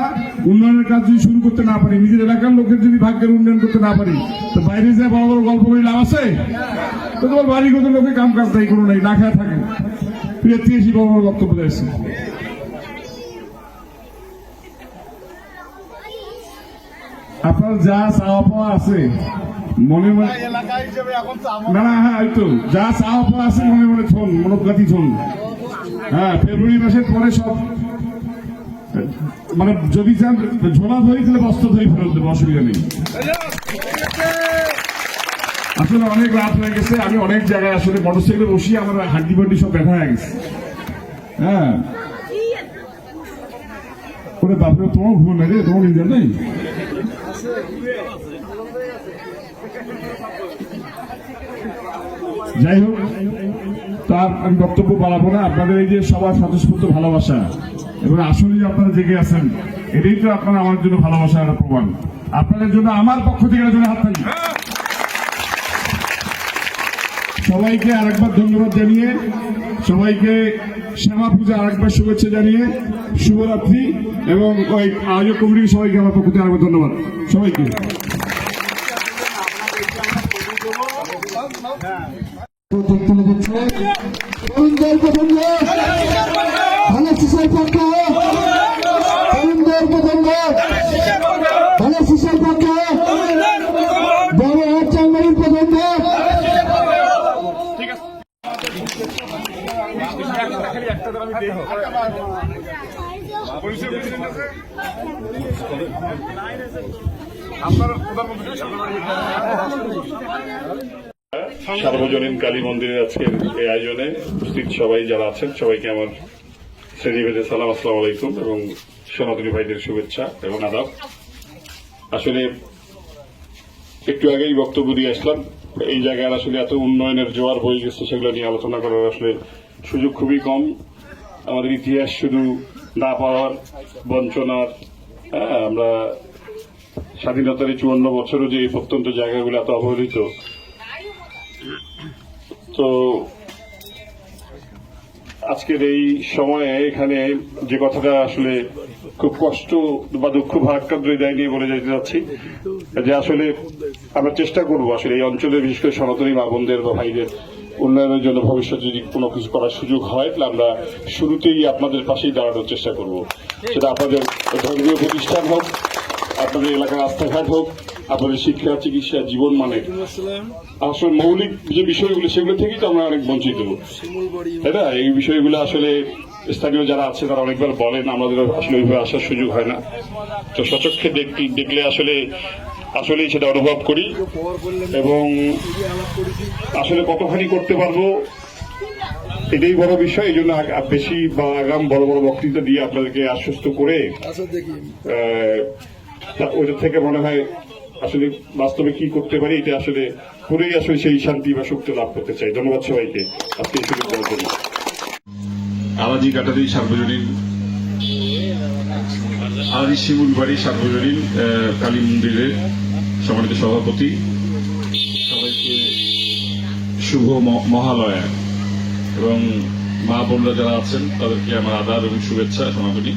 উন্নয়নের কাজ যদি শুরু করতে না পারি, নিজের এলাকার লোকের যদি ভাগ্যের উন্নয়ন করতে না পারি, তো বাইরে যে বড় বড় গল্প করে লাভ আছে? তো তোমার বাড়িগত লোকের কাম কাজ তাই কোনো নাই, না খায় থাকে। প্রিয় বড় বড় বক্তব্য দিয়েছে। আপনার যা চাওয়া পাওয়া আছে মনে মনে, না না, হ্যাঁ এই তো যা চাওয়া পাওয়া আছে মনে মনে থন, মনোজ্ঞাতি থন। হ্যাঁ, ফেব্রুয়ারি মাসের পরে সব, মানে যদি চান ঝোলা ধরি তাহলে বস্ত্র ধরি ফেরত দেবো, অসুবিধা নেই। আসলে অনেক রাত হয়ে গেছে, আমি অনেক জায়গায় আসলে মোটরসাইকেলে বসি, আমার হাড্ডি বাড্ডি সব ব্যথা হয়ে গেছে। হ্যাঁ, ওরে বাপরে, তোমার ঘুম নেই রে, তোমার নিন্দা নেই। যাই হোক, তার আমি বক্তব্য বাড়াবো না। আপনাদের এই যে সবার স্বতঃস্ফূর্ত ভালোবাসা এবং আসলে যে আপনারা জেগে আছেন, এটাই তো আপনারা আমার জন্য ভালোবাসার প্রমাণ। আপনাদের জন্য আমার পক্ষ থেকে হাত তালি। সবাইকে আরেকবার ধন্যবাদ জানিয়ে, সবাইকে শ্যামা পূজা আরেকবার শুভেচ্ছা জানিয়ে শুভরাত্রি, এবং ওই আয়োজক কমিটির সবাইকে আমার পক্ষ থেকে আরেকবার ধন্যবাদ সবাইকে। তরুণদের পছন্দ, ভালো শিশুর পক্ষে, তরুণদের পছন্দ, ভালো শিশুর পক্ষে, বড় চাঙ্গারির পছন্দ। সার্বজনীন কালী মন্দিরের আজকের এই আয়োজনে উপস্থিত সবাই যারা আছেন, সবাইকে আমার শ্রেণীভেদে সালাম, আসসালামু আলাইকুম, এবং সনাতনী ভাইদের শুভেচ্ছা এবং আদাব। আসলে একটু আগেই বক্তব্য দিয়ে আসলাম, এই জায়গায় আসলে এত উন্নয়নের জোয়ার বয়ে গেছে, সেগুলো নিয়ে আলোচনা করার আসলে সুযোগ খুবই কম। আমাদের ইতিহাস শুধু না পাওয়ার, বঞ্চনার, আমরা স্বাধীনতার 54 বছরও যে এই প্রত্যন্ত জায়গাগুলো এত অবহেলিত। তো আজকের এই সময়ে এখানে যে কথাটা আসলে খুব কষ্ট বা দুঃখ ভারাক্রান্ত হৃদয় নিয়ে বলে যেতে যাচ্ছি, যে আসলে আমরা চেষ্টা করব আসলে এই অঞ্চলের বিশেষ করে সনাতনী মা বোনদের বা ভাইদের উন্নয়নের জন্য ভবিষ্যতে যদি কোনো কিছু করার সুযোগ হয়, তাহলে আমরা শুরুতেই আপনাদের পাশেই দাঁড়ানোর চেষ্টা করব। সেটা আপনাদের ধর্মীয় প্রতিষ্ঠান হোক, আপনাদের এলাকার রাস্তাঘাট হোক, আপনাদের শিক্ষা, চিকিৎসা, জীবন মানের আসলে মৌলিক যে বিষয়গুলো, সেগুলো থেকেই তো আমরা অনেক বঞ্চিত, তাই না? এই বিষয়গুলো আসলে স্থানীয় যারা আছে তারা অনেকবার বলেন, আমাদের আসলে ওইভাবে আসার সুযোগ হয় না। তো সচক্ষে দেখলে আসলেই সেটা অনুভব করি, এবং আসলে কতখানি করতে পারবো এটাই বড় বিষয়। এই জন্য বেশি বা আগাম বড় বড় বক্তৃতা দিয়ে আপনাদেরকে আশ্বস্ত করে ওইটা থেকে মনে হয় আসলে বাস্তবে কি করতে পারি, এটা আসলে করেই আসলে সেই শান্তি বা শক্তি লাভ করতে চাই। ধন্যবাদ সবাইকে আজকে এই সুযোগ দেওয়ার জন্য। আলাজি কাটারি সার্বজনীন আলী শিমুল বাড়ি সার্বজনীন কালী মন্দিরের সম্মানিত সভাপতি, সবাইকে শুভ মহালয়া এবং মা বোনরা যারা আছেন তাদেরকে আমার আদাব এবং শুভেচ্ছা সমাপনী।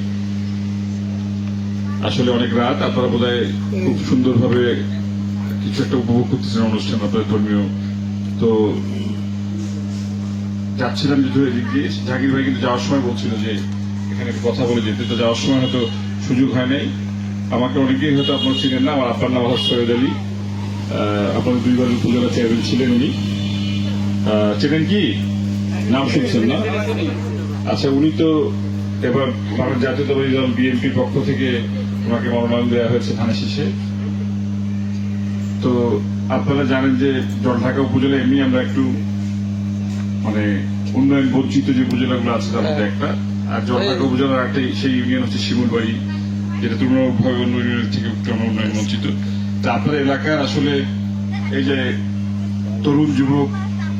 আসলে অনেক রাত, আপনারা বোধহয় খুব সুন্দরভাবে কিছু একটা উপভোগ করতেছেন অনুষ্ঠান আপনাদের ধর্মীয়। তো যাচ্ছিলাম যেহেতু এদিক দিয়ে, জাহাঙ্গীর ভাই কিন্তু যাওয়ার সময় বলছিল যে এখানে একটু কথা বলে যেতে, তো যাওয়ার সময় হয়তো সুযোগ হয় নাই। আমাকে অনেকেই হয়তো আপনারা চিনেন না, আমার আপনার নাম হচ্ছে সৈয়দ আলী, আপনার 2 বার উপজেলা চেয়ারম্যান ছিলেন উনি, চেনেন কি? নাম শুনছেন না? আচ্ছা, উনি তো এবার ভারত জাতীয়তাবাদী দল বিএনপির পক্ষ থেকে ওনাকে মনোনয়ন দেওয়া হয়েছে ধানের শীষে। তো আপনারা জানেন যে জলঢাকা উপজেলা এমনি আমরা একটু মানে উন্নয়ন বঞ্চিত যে উপজেলাগুলো আছে তার মধ্যে একটা, আর জলঢাকা উপজেলার একটা সেই ইউনিয়ন হচ্ছে শিমুলবাড়ি, যেটা তুলনামূলকভাবে অন্য ইউনিয়নের থেকে একটু আমরা উন্নয়ন বঞ্চিত। তা আপনার এলাকার আসলে এই যে তরুণ যুবক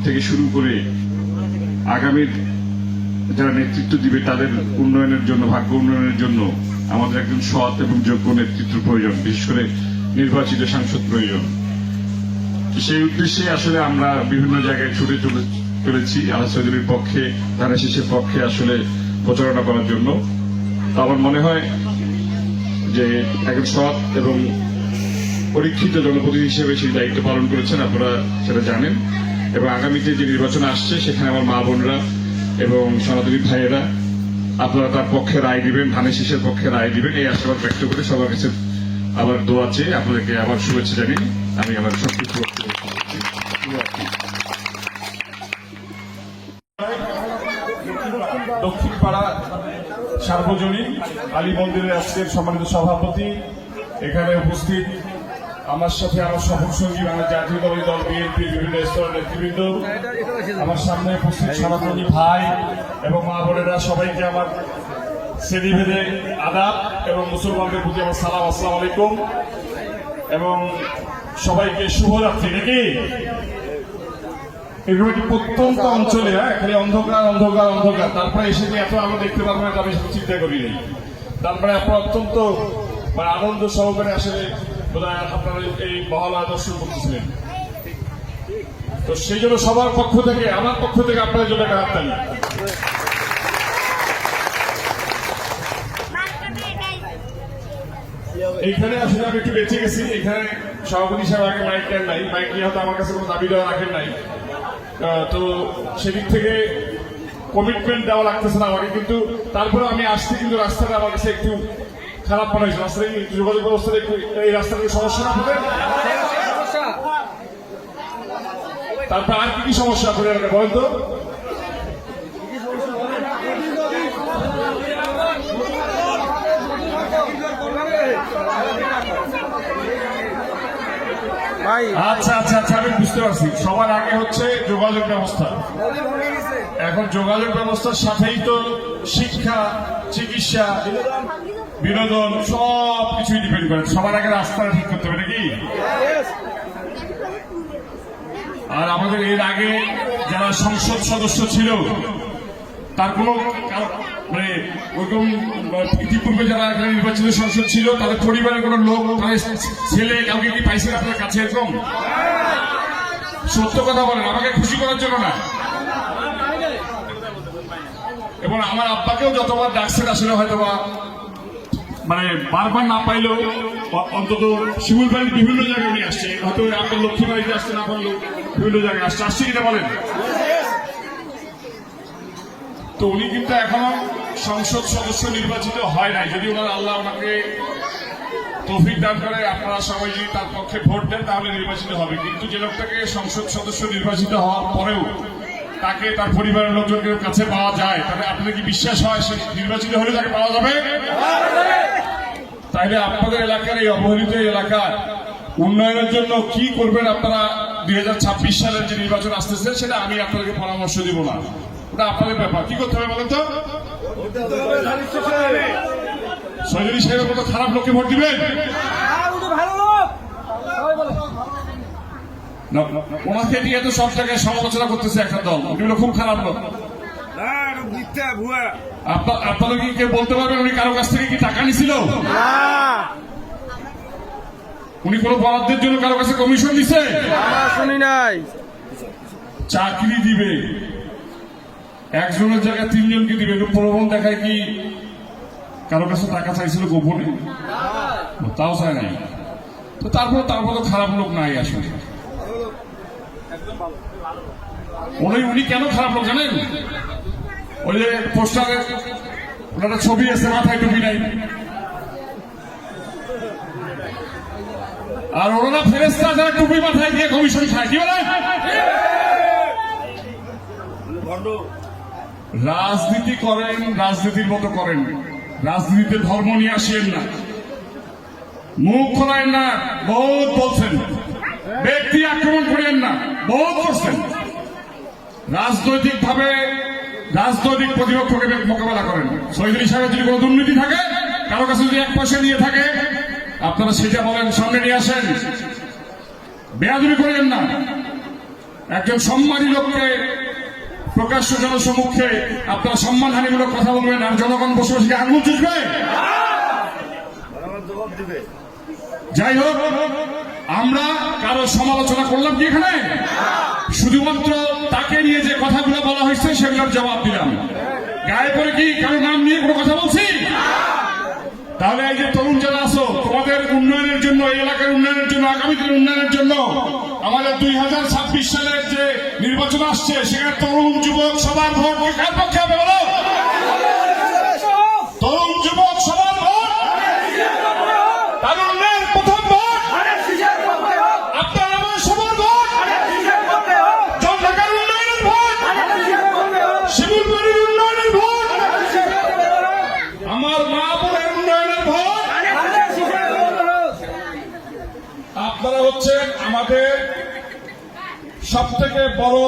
থেকে শুরু করে আগামীর যারা নেতৃত্ব দিবে তাদের উন্নয়নের জন্য, ভাগ্য উন্নয়নের জন্য আমাদের একজন সৎ এবং যোগ্য নেতৃত্ব প্রয়োজন, বিশেষ করে নির্বাচিত সাংসদ প্রয়োজন। সেই উদ্দেশ্যে আসলে আমরা বিভিন্ন জায়গায় ছুটে চলেছি আল্লাহ সৈয়দের পক্ষে, ধানের শীষের পক্ষে আসলে প্রচারণা করার জন্য। তো আমার মনে হয় যে একজন সৎ এবং পরীক্ষিত জনপ্রতিনিধি হিসেবে সেই দায়িত্ব পালন করেছেন, আপনারা সেটা জানেন। এবং আগামীতে যে নির্বাচন আসছে সেখানে আমার মা বোনরা এবং সনাতনী ভাইয়েরা আপনারা তার পক্ষে রায় দিবেন, ধানের শীষের পক্ষে রায় দিবেন, এই আশীর্বাদ ব্যক্ত করে সবার কাছে আবার দোয়া চেয়ে আপনাদেরকে আবার শুভেচ্ছা জানিয়ে আমি আমার সবকিছু দক্ষিণ পাড়া সার্বজনীন কালী মন্দিরের আজকের সম্মানিত সভাপতি, এখানে উপস্থিত আমার সাথে আমার সফরসঙ্গী বাংলা জাতীয়তাবাদী দল বিএনপির বিভিন্ন স্তরের নেতৃবৃন্দ, আমার সামনে উপস্থিত সনাতনী ভাই এবং মা বোনেরা, সবাইকে আমার শ্রেণীভেদে আদাব এবং মুসলমানদের প্রতি আমার সালাম, আসসালামু আলাইকুম, এবং সবাইকে শুভরাত্রি। নাকি এরকম একটি প্রত্যন্ত অঞ্চলে খালি অন্ধকার অন্ধকার অন্ধকার, তারপরে এসে যে এত আলো দেখতে পারবো এটা আমি চিন্তা করি নাই। তারপরে আপনারা অত্যন্ত মানে আনন্দ সহকারে আসলে বোধহয় আপনারা এই মহালয়া দর্শন করতেছিলেন। তো সেই জন্য সবার পক্ষ থেকে, আমার পক্ষ থেকে আপনাদের জন্য একটা হাততালি। এইখানে আসলে আমি একটু বেঁচে গেছি, এখানে সভাপতি সাহেব আগে মাইক দেন নাই, মাইক নিয়ে হয়তো আমার কাছে কোনো দাবি দেওয়া রাখেন নাই, তো সেদিক থেকে কমিটমেন্ট দেওয়া লাগতেছে না আমাকে। কিন্তু তারপরে আমি আসছি, কিন্তু রাস্তাটা আমার কাছে একটু খারাপ মনে হয়েছে, রাস্তায় যোগাযোগ ব্যবস্থাটা একটু, এই রাস্তার সমস্যা না আপনাদের? তারপর আর কি সমস্যা আপনাদের বলেন তো? আচ্ছা আচ্ছা আচ্ছা, আমি বুঝতে পারছি। সবার আগে হচ্ছে যোগাযোগ ব্যবস্থা। এখন যোগাযোগ ব্যবস্থার সাথেই তো শিক্ষা, চিকিৎসা, বিনোদন সব কিছুই ডিপেন্ড করে। সবার আগে রাস্তাটা ঠিক করতে হবে নাকি? আর আমাদের এর আগে যারা সংসদ সদস্য ছিল তার কোনো মানে ওরকম ইতিপূর্বে যারা এখানে নির্বাচিত সংসদ ছিল তাদের পরিবারের কোনো লোক, তাদের ছেলে কাউকে কি পাইছেন আপনার কাছে এরকম? সত্য কথা বলেন, আমাকে খুশি করার জন্য না। এবং আমার আব্বাকেও যতবার ডাকছেন আসলে হয়তো বা মানে বারবার না পাইলেও অন্তত শিমুলবাড়ির বিভিন্ন জায়গায় উনি আসছে, হয়তো আপনার লক্ষ্মীবাড়িতে আসতে না পারলেও বিভিন্ন জায়গায় আসছে। আসছে কিনা বলেন? তো উনি কিন্তু এখনো সংসদ সদস্য নির্বাচিত হয় নাই। যদি ওনার আল্লাহ ওনাকে তৌফিক দান করে, আপনারা সবাই যদি তার পক্ষে ভোট দেন তাহলে নির্বাচিত হবে। কিন্তু যে লোকটাকে সংসদ সদস্য নির্বাচিত হওয়ার পরেও তাকে তার পরিবারের লোকজনের কাছে পাওয়া যায়, তাহলে আপনাদের কি বিশ্বাস হয় সে নির্বাচিত হলে তাকে পাওয়া যাবে? তাহলে আপনাদের এলাকার এই অবহেলিত এলাকার উন্নয়নের জন্য কি করবেন আপনারা 2026 সালের যে নির্বাচন আসতেছে, সেটা আমি আপনাদেরকে পরামর্শ দিব না, ওটা আপনাদের ব্যাপার। কি করতে হবে বলেন তো? সৈয়দ সাহেবের মতো খারাপ লোককে ভোট দিবেন? ওনাকে দিয়ে তো সব জায়গায় সমালোচনা করতেছে একটা দল, ওগুলো খুব খারাপ লোক। আপনারা কি কেউ বলতে পারবেন উনি কারো কাছ থেকে কি টাকা নিছিল? উনি কোন বরাদ্দের জন্য কারো কাছে কমিশন দিছে? শুনি নাই। চাকরি দিবে, একজনের জায়গায় 3 জনকে দিবে, প্রলোভন দেখায় কি কারো কাছে টাকা চাইছিল গোপনে? তাও চায় নাই। তো তারপর তো খারাপ লোক নাই আসলে। উনি কেন খারাপ লোক জানেন? ওই যে পোস্টারে ওনার ছবি আছে, মাথায় টুপি নাই, আর ওরা ফেরেস্তা যারা টুপি মাথায় দিয়ে কমিশন খায়। কি বলে? রাজনীতি করেন, রাজনীতির মতো করেন, রাজনীতিতে ধর্ম নিয়ে আসেন না, মুখ খোলায় না, বহুত বলছেন, ব্যক্তি আক্রমণ করেন না, বহুত করছেন। রাজনৈতিক ভাবে রাজনৈতিক প্রতিপক্ষকে মোকাবেলা করেন। শহীদুল সাহেবের যদি কোনো দুর্নীতি থাকে, কারো কাছে যদি 1 পয়সা দিয়ে থাকে, আপনারা সেটা বলেন, সামনে নিয়ে আসেন, বেয়াদবি করেন না। একজন সম্মানী লোককে প্রকাশ্য জনসম্মুখে আপনারা সম্মানহানিমূলক কথা বলবেন, আর জনগণ বসে বসে আঙুল চুষবে? যাই হোক, আমরা কারো সমালোচনা করলাম কি এখানে? শুধুমাত্র তাকে নিয়ে যে কথাগুলো বলা হয়েছে সেগুলোর জবাব দিলাম। গায়ে পরে কি কারো নাম নিয়ে কোনো কথা বলছি? তাহলে এই যে তরুণ যারা আছো, তোমাদের উন্নয়নের জন্য, এই এলাকার উন্নয়নের জন্য, আগামী দিনের উন্নয়নের জন্য আমাদের 2026 সালের যে নির্বাচন আসছে, সেখানে তরুণ যুবক সবার ভোট কার পক্ষে হবে বলো? তরুণ যুবক সবার ভোট, তারুণ্যের প্রথম ভোট, আপনার আমার সবার ভোট, জনঢাকার উন্নয়নের ভোট, শিমুলবাড়ির উন্নয়নের ভোট, আমার মা বোনের উন্নয়নের ভোট। আপনারা হচ্ছেন আমাদের সব থেকে বড়,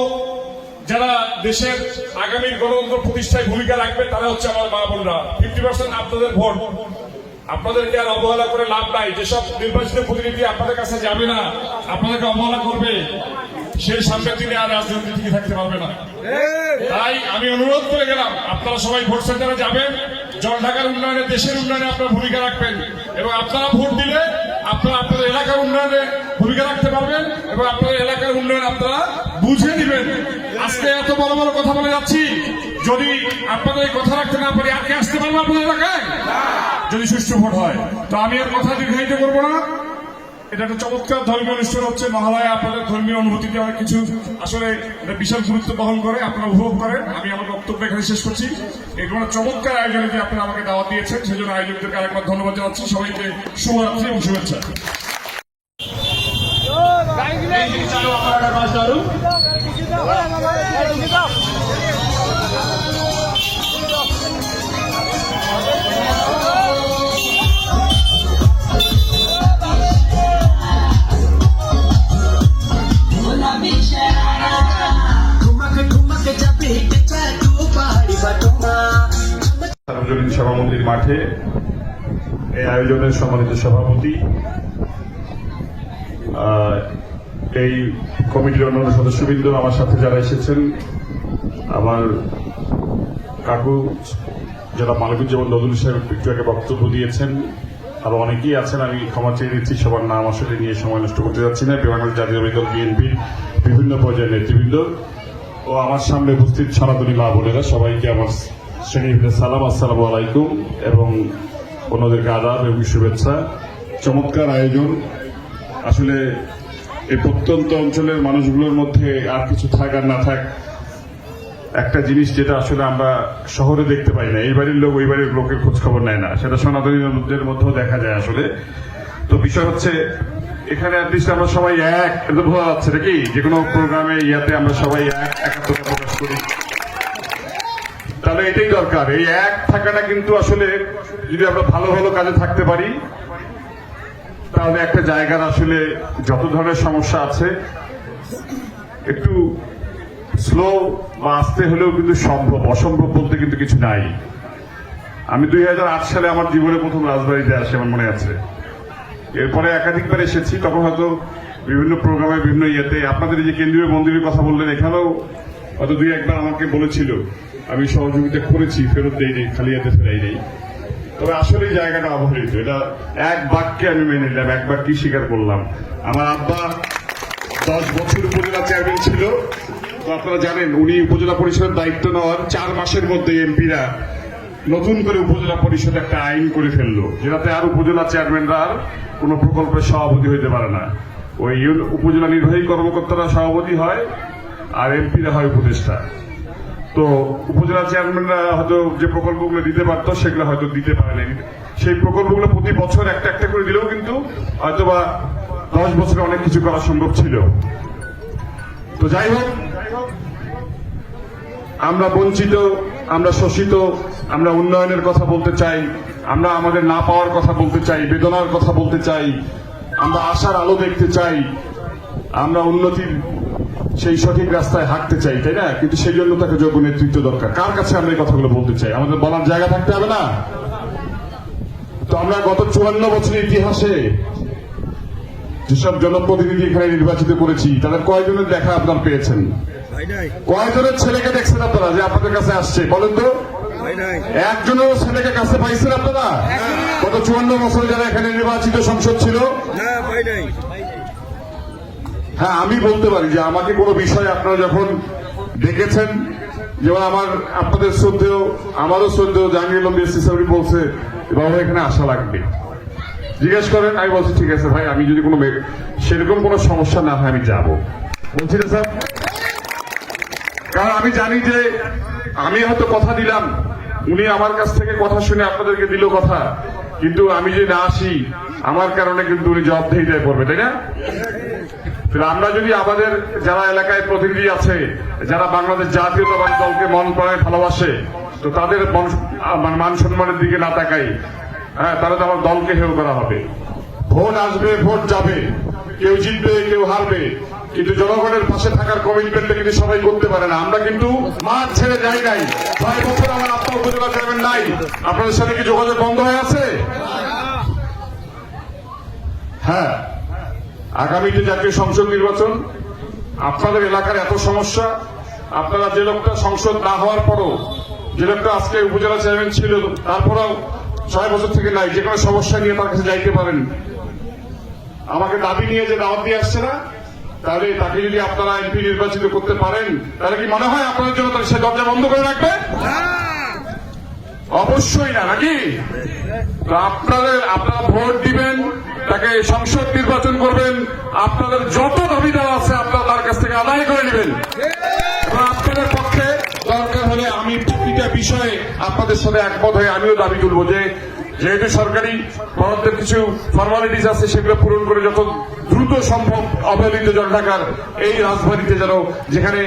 যারা দেশের আগামীর গণতন্ত্র প্রতিষ্ঠায় ভূমিকা রাখবে, তারা হচ্ছে আমার মা বোনরা। 50% আপনাদের ভোট। আপনাদেরকে আর অবহেলা করে লাভ নাই। যেসব নির্বাচিত প্রতিনিধি আপনাদের কাছে যাবে না, আপনাদেরকে অবহেলা করবে, সেই সামনের দিনে আর রাজনীতি থেকে থাকতে পারবে না। তাই আমি অনুরোধ করে গেলাম, আপনারা সবাই ভোট সেন্টারে যাবেন, জনঢাকার উন্নয়নে, দেশের উন্নয়নে আপনারা ভূমিকা রাখবেন, এবং আপনারা ভোট দিলে আপনারা আপনাদের এলাকার উন্নয়নে ভূমিকা রাখতে পারবেন, এবং আপনাদের এলাকার উন্নয়ন আপনারা বুঝে দিবেন। আজকে এত বড় বড় কথা বলে যাচ্ছি, যদি আপনাদের এই কথা রাখতে না পারি, আর কে আসতে পারবো আপনাদের এলাকায়? যদি সুষ্ঠু ভোট হয়। তো আমি আর কথা দীর্ঘায়িত করবো না। এটা একটা চমৎকার ধর্মীয় অনুষ্ঠান হচ্ছে, মহালয়া আপনাদের ধর্মীয় অনুভূতিতে অনেক কিছু আসলে এটা বিশাল গুরুত্ব বহন করে, আপনারা উপভোগ করেন। আমি আমার বক্তব্য এখানে শেষ করছি। এগুলো চমৎকার আয়োজনে যে আপনারা আমাকে দাওয়াত দিয়েছেন, সেজন্য আয়োজকদেরকে আরেকবার ধন্যবাদ জানাচ্ছি। সবাইকে শুভরাত্রি এবং শুভেচ্ছা। সার্বজনীন সভামন্দির মাঠে এই আয়োজনের সম্মানিত সভাপতি, এই কমিটির অন্যান্য সদস্যবৃন্দ, আমার সাথে যারা এসেছেন, আমার কাকু যারা মালিকুজ্জামান নজরুল সাহেব একটু আগে বক্তব্য দিয়েছেন, আরো অনেকেই আছেন, আমি ক্ষমা চেয়ে দিচ্ছি, সবার নাম আসলে নিয়ে সময় নষ্ট করতে যাচ্ছি না। বাংলাদেশ জাতীয়তাবাদী দল বিএনপির বিভিন্ন পর্যায়ের নেতৃবৃন্দ ও আমার সামনে উপস্থিত সনাতনী মা বোনেরা, সবাইকে আমার শ্রেণীভিত্তিক সালাম, আসসালামু আলাইকুম, এবং অন্যদেরকে আদাব এবং শুভেচ্ছা। চমৎকার আয়োজন। আসলে এই প্রত্যন্ত অঞ্চলের মানুষগুলোর মধ্যে আর কিছু থাক আর না থাক, একটা জিনিস যেটা আসলে আমরা শহরে দেখতে পাই না, এই বাড়ির লোক ওই বাড়ির লোকের খোঁজ খবর নেয় না, সেটা সনাতনীদের মধ্যেও দেখা যায় আসলে। তো বিষয় হচ্ছে, এখানে অ্যাটলিস্ট আমরা সবাই এক, এটা বোঝা যাচ্ছে নাকি? যে কোনো প্রোগ্রামে ইয়াতে আমরা সবাই একাত্মতা প্রকাশ করি, তাহলে এটাই দরকার। এই এক থাকাটা কিন্তু আসলে, যদি আমরা ভালো ভালো কাজে থাকতে পারি, তাহলে একটা জায়গার আসলে যত ধরনের সমস্যা আছে একটু স্লো বা আস্তে হলেও কিন্তু সম্ভব, অসম্ভব বলতে কিন্তু কিছু নাই। আমি 2008 সালে আমার জীবনে প্রথম রাজবাড়িতে আসি, আমার মনে আছে। এরপরে একাধিকবার এসেছি, তখন হয়তো বিভিন্ন প্রোগ্রামে, বিভিন্ন ইয়েতে, আপনাদের যে কেন্দ্রীয় মন্দিরের কথা বললেন, এখানেও হয়তো 2-1 বার আমাকে বলেছিল আমি সহযোগিতা করেছি, ফেরত দেই নেই, খালি হাতে ফেরাই নেই। তবে আসলে এই জায়গাটা অবহেলিত, এটা এক বাক্যে আমি মেনে নিলাম, এক বাক্যে স্বীকার করলাম। আমার আব্বা 10 বছর উপজেলা চেয়ারম্যান ছিল। তো আপনারা জানেন উনি উপজেলা পরিষদের দায়িত্ব নেওয়ার 4 মাসের মধ্যে এমপিরা নতুন করে উপজেলা পরিষদ একটা আইন করে ফেললো, যেটাতে আর উপজেলা চেয়ারম্যানরা আর কোনো প্রকল্পের সভাপতি হইতে পারে না। ওই উপজেলা নির্বাহী কর্মকর্তারা সভাপতি হয় আর এমপিরা হয় উপদেষ্টা। তো উপজেলা চেয়ারম্যানরা হয়তো যে প্রকল্পগুলো দিতে পারতো সেগুলো হয়তো দিতে পারেনি। সেই প্রকল্পগুলো প্রতি বছর একটা একটা করে দিলেও কিন্তু হয়তোবা 10 বছরে অনেক কিছু করা সম্ভব ছিল। তো যাই হোক, আমরা বঞ্চিত, আমরা শোষিত, আমরা উন্নয়নের কথা বলতে চাই, আমরা আমাদের না পাওয়ার কথা বলতে চাই, বেদনার কথা বলতে চাই, আমরা আশার আলো দেখতে চাই, আমরা উন্নতির সেই সঠিক রাস্তায় হাঁটতে চাই, তাই না? কিন্তু সেই জন্য তাকে যোগ্য নেতৃত্ব দরকার। কার কাছে আমরা এই কথাগুলো বলতে চাই? আমাদের বলার জায়গা থাকতে হবে না? তো আমরা গত 54 বছরের ইতিহাসে যেসব জনপ্রতিনিধি এখানে নির্বাচিত করেছি তাদের কয়জনের দেখা আপনারা পেয়েছেন? কয়জনের ছেলেকে দেখছেন আপনারা যে আপনাদের কাছে আসছে? বলেন তো, একজনের ছেলেকে কাছে পাইছেন আপনারা? গত 54 বছরে যারা এখানে নির্বাচিত সংসদ ছিল? হ্যাঁ, আমি বলতে পারি যে আমাকে কোনো বিষয়ে আপনারা যখন দেখেছেন, যেমন আপনাদের শ্রদ্ধেয়, আমারও শ্রদ্ধেয় জাহাঙ্গীর আলম বিএসসি সাহেব বলছে বাবা এখানে আসা লাগবে, জিজ্ঞেস করেন। আমি বলছি ঠিক আছে ভাই, আমি যদি কোনো সেরকম কোনো সমস্যা না হয় আমি যাব। বলছি না স্যার, কারণ আমি জানি যে আমি হয়তো কথা দিলাম, উনি আমার কাছ থেকে কথা শুনে আপনাদেরকে দিল কথা, কিন্তু আমি যদি না আসি আমার কারণে কিন্তু উনি জবাবদিহিতায় পড়বে, তাই না? আমরা যদি আমাদের যারা এলাকায় প্রতিনিধি আছে, যারা বাংলাদেশ জাতীয়তাবাদী দলকে মন প্রাণে ভালোবাসে, তো তাদের মান সম্মানের দিকে না তাকাই, হ্যাঁ, তাহলে তো আমার দলকে হেয় করা হবে। ভোট আসবে, ভোট যাবে, কেউ জিতবে, কেউ হারবে, কিন্তু জনগণের পাশে থাকার কমিটমেন্টটা কিন্তু সবাই করতে পারে না। আমরা কিন্তু মাঠ ছেড়ে যাই নাই। 6 বছর আমার আপনার উপজেলা চেয়ারম্যান নাই, আপনাদের সাথে কি যোগাযোগ বন্ধ হয়ে আছে? হ্যাঁ, আগামীতে জাতীয় সংসদ নির্বাচন, আপনাদের এলাকার এত সমস্যা, আপনারা যে লোকটা সংসদ না হওয়ার পরও, যে লোকটা আজকে উপজেলা চেয়ারম্যান ছিল তারপরেও 6 বছর থেকে নাই, যে কোনো সমস্যা নিয়ে তার কাছে যাইতে পারেন। আমাকে দাবি নিয়ে যে দাওয়াত দিয়ে আসছে না, তাহলে তাকে যদি আপনারা এমপি নির্বাচিত করতে পারেন, তাহলে কি মনে হয় আপনাদের জন্য সে দরজা বন্ধ করে রাখবে? অবশ্যই না, নাকি? তো আপনারা ভোট দিবেন, তাকে সংসদ নির্বাচন করবেন, আপনাদের যত দাবি দেওয়া আছে আপনারা তার কাছ থেকে আদায় করে নেবেন। আপনাদের পক্ষে দরকার হলে আমি প্রতিটা বিষয়ে আপনাদের সাথে একমত হয়ে আমিও দাবি তুলব যে যেহেতু সরকারি বরাদ্দের কিছু ফর্মালিটিস আছে সেগুলো পূরণ করে যত দ্রুত সম্ভব অবহেলিত জনঢাকার এই রাজবাড়িতে যেন, যেখানে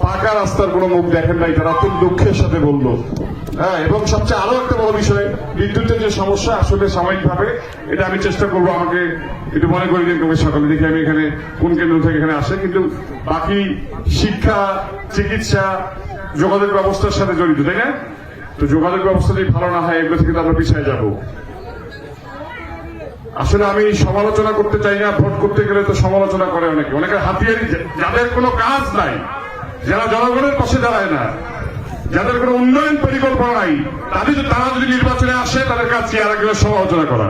পাকা রাস্তার কোনো মুখ দেখেন নাই, তারা অত্যন্ত দুঃখের সাথে বললো। হ্যাঁ, এবং সবচেয়ে আরো একটা বড় বিষয়, বিদ্যুতের যে সমস্যা, আসলে সাময়িকভাবে এটা আমি চেষ্টা করবো, আমাকে একটু মনে করে দিন সকালে দেখি আমি এখানে কোন কেন্দ্র থেকে এখানে আসে, কিন্তু বাকি শিক্ষা, চিকিৎসা, যোগাযোগ ব্যবস্থার সাথে জড়িত, তাই না? তো যোগাযোগ ব্যবস্থা যদি ভালো না হয়, এগুলো থেকে তো আমরা পিছিয়ে যাব। আসলে আমি সমালোচনা করতে চাই না, ভোট করতে গেলে তো সমালোচনা করে অনেকে হাতিয়ারি, যাদের কোনো কাজ নাই, যারা জনগণের পাশে দাঁড়ায় না, যাদের কোনো উন্নয়ন পরিকল্পনা নাই, তারা যদি নির্বাচনে আসে তাদের কাজ কি আরেকজনের সমালোচনা করা?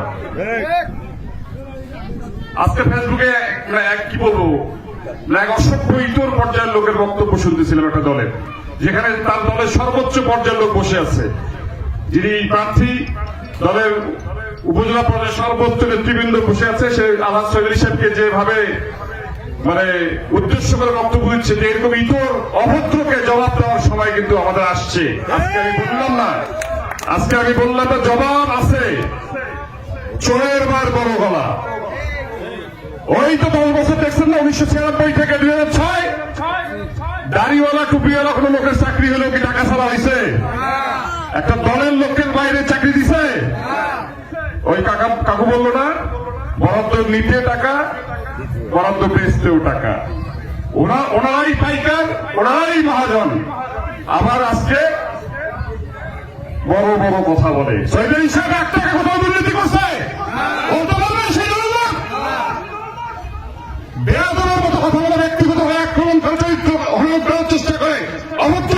আজকে ফেসবুকে কি বলবো, এক অসভ্য ইতর পর্যায়ের লোকের বক্তব্য শুনতেছিলাম একটা দলের, যেখানে তার দলের সর্বোচ্চ পর্যায়ের লোক বসে আছে, যিনি প্রার্থী, দলের উপজেলা পর্যায়ে সর্বোচ্চ নেতৃবৃন্দ বসে আছে, সে আলহাজ চৌধুরী সাহেবকে যেভাবে উদ্দেশ্য করে বক্তব্য দিচ্ছে, যে এরকম ইতর অভদ্রকে জবাব দেওয়ার সময় কিন্তু আমাদের আসছে। আজকে আমি বললাম না, জবাব আছে। চোরের বার বড় গলা। ওই তো 10 বছর দেখছেন না, 1996 থেকে 2006 দাড়িওয়ালা টুপিওয়ালা কোনো লোকের চাকরি হলেও কি টাকা ছাড়া হয়েছে? একটা দলের লোকের বাইরে চাকরি দিছে? ওই কাকু বললো না, বরাদ্দ নিতে টাকা, বরাদ্দ বেচতেও টাকা, ওনারাই পাইকার, ওনারাই মহাজন। আবার আজকে বড় বড় কথা বলে। চৌধুরী সাহেব 1 টাকা কোথাও দুর্নীতি করছে? বলতে পারবেন সেই জন্য বেয়াদবের মতো কথা বলে, ব্যক্তিগত আক্রমণ করে, চরিত্র হরণ করার চেষ্টা করে, অভদ্র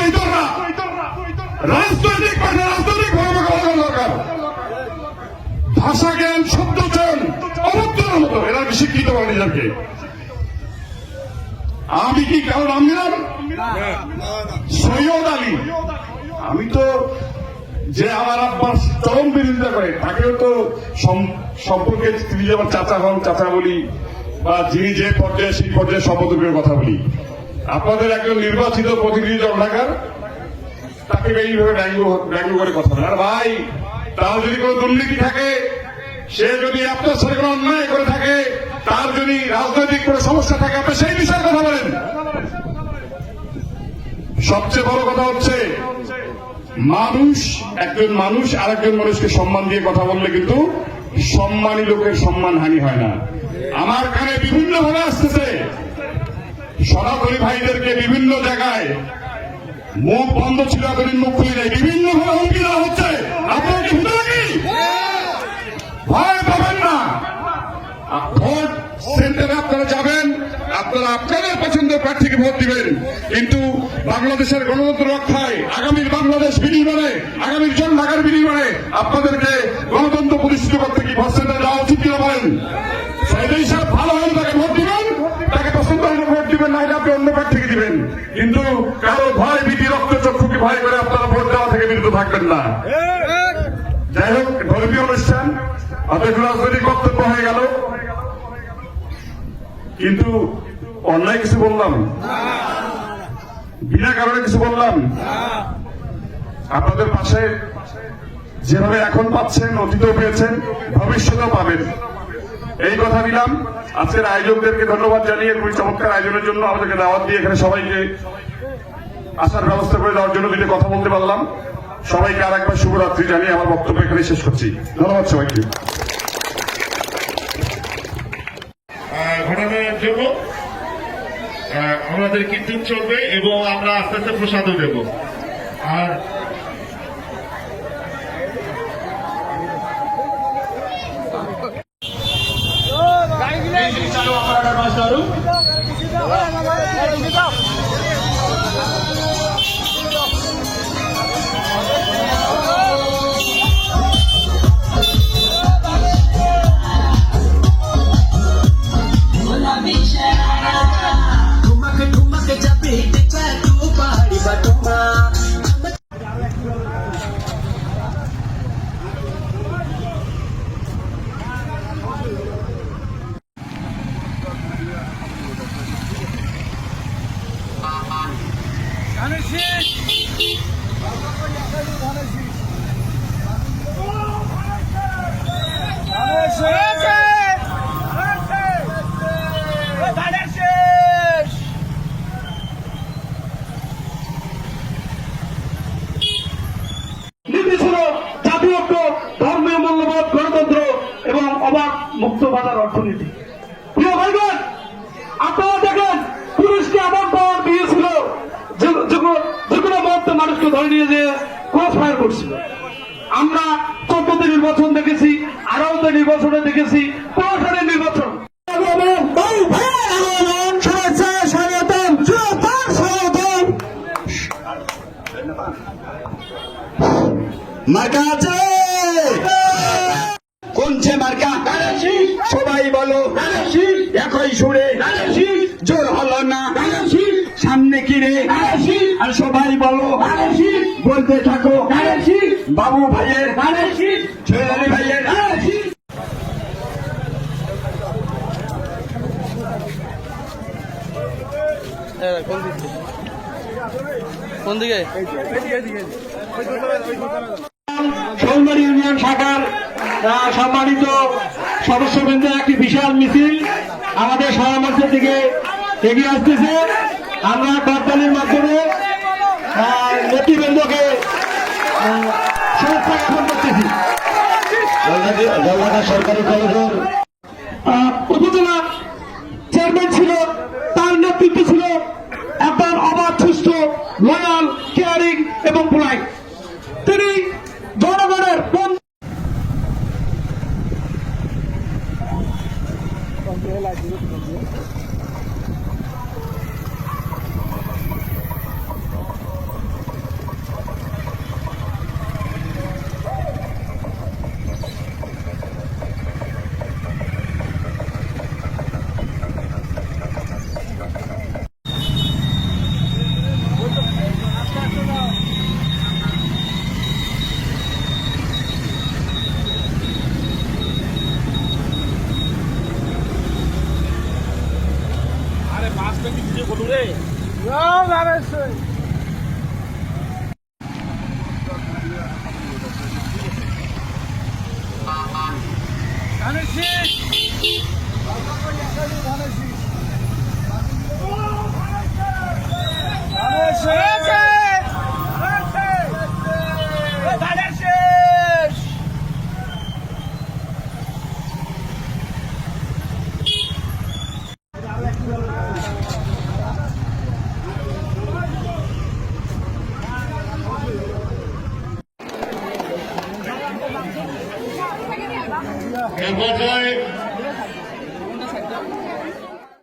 পরিচিত করে নিজেকে। আমি কি কারো নাম দিলাম? সৈয়দ আলী। আমি তো যে আমার আব্বার চরম বিরোধিতা করে তাকেও তো সম্পর্কে তিনি যেমন চাচা হন চাচা বলি, বা যিনি যে পর্যায়ে সেই পর্যায়ে সম্বোধনের কথা বলি। আপনাদের একজন নির্বাচিত প্রতিনিধি জনঢাকার, তাকে এইভাবে ব্যঙ্গ করে কথা বলে। আর ভাই, তার যদি কোনো দুর্নীতি থাকে, সে যদি আপনার সাথে কোনো অন্যায় করে থাকে, তার যদি রাজনৈতিক কোনো সমস্যা থাকে, আপনি সেই বিষয়ে কথা বলেন। সবচেয়ে বড় কথা হচ্ছে একজন মানুষ আর একজন মানুষকে সম্মান দিয়ে কথা বললে কিন্তু সম্মানী লোকের সম্মানহানি হয় না। আমার কানে বিভিন্ন ভাবে আসতেছে, সনাতনী ভাইদেরকে বিভিন্ন জায়গায় মুখ বন্ধ ছিল, এখন মুখ খুলে যায়, বিভিন্ন ভাবে হুমকি দেওয়া হচ্ছে। আপনারা কি ভুলে নাকি? ভয় পাবেন না। ভোট সেন্টারে আপনারা যাবেন, আপনারা আপনাদের পছন্দের প্রার্থীকে ভোট দিবেন, কিন্তু বাংলাদেশের গণতন্ত্র রক্ষায়, আগামীর বাংলাদেশ বিনির্মাণে, আগামীর জনঢাকার বিনির্মাণে আপনাদেরকে গণতন্ত্র প্রতিষ্ঠিত করতে কি ভোট সেন্টারে যাওয়া উচিত কিনা বলেন? সেই হিসাব ভালো হলে তাকে ভোট দিবেন, তাকে পছন্দ হলে ভোট দিবেন, না হলে আপনি অন্য প্রার্থীকে দিবেন। কিন্তু কারো ভয় ভীতি রক্ত চক্ষুকে ভয় করে আপনারা ভোট দেওয়া থেকে বিরত থাকবেন না। যাই হোক, ধর্মীয় অনুষ্ঠান অথচ রাজনৈতিক বক্তব্য হয়ে গেল, কিন্তু অন্যায় কিছু বললাম? বিনা কারণে কিছু বললাম? আপনাদের পাশে যেভাবে এখন পাচ্ছেন, অতীতেও পেয়েছেন, ভবিষ্যতেও পাবেন, এই কথা দিলাম। আজকের আয়োজকদেরকে ধন্যবাদ জানিয়ে খুবই চমৎকার আয়োজনের জন্য আমাদেরকে দাওয়াত দিয়ে এখানে সবাইকে আসার ব্যবস্থা করে দেওয়ার জন্য দুটো কথা বলতে পারলাম। সবাইকে আর একবার শুভরাত্রি জানিয়ে আমার বক্তব্য এখানে শেষ করছি। ধন্যবাদ সবাইকে। ঘটনার জন্য আমাদের কীর্তন চলবে এবং আমরা আস্তে আস্তে প্রসাদও দেব। আর ধর্মীয় মূল্যবোধ, গণতন্ত্র এবং অবাধ মুক্ত বাজার অর্থনীতি। প্রিয় ভাইগণ, আপনারা দেখেন পুলিশকে এমন পাওয়ার দিয়েছিল যে কোনো মুহূর্তে মানুষকে ধরে নিয়ে যে ক্রস ফায়ার করছিল। আমরা 14তে নির্বাচন দেখেছি, আরও নির্বাচনে দেখেছি, প্রশাসনের নির্বাচন। মার্কা আছে, কোনছে মার্কা? সবাই বলো একই সুরে, জোর হলো না, সামনে কিরে, আর সবাই বলো বলতে থাকো বাবু ভাইয়ের, ছেলে ভাইয়ের। কোন দিকে? শোলমারি ইউনিয়ন শাখার সম্মানিত সদস্যবৃন্দের একটি বিশাল মিছিল আমাদের সমাবেশের দিকে এগিয়ে আসতেছে। আমরা করতালির মাধ্যমে নেতৃবৃন্দকে শুভেচ্ছা জ্ঞাপন করতেছি। সরকারি কলেজের উপজেলা চেয়ারম্যান ছিল, তার নেতৃত্ব ছিল একজন অবাধ, সুস্থ, লয়াল, কেয়ারিং এবং পোলাইট। তিনি জনগণের এ পর্যায়ে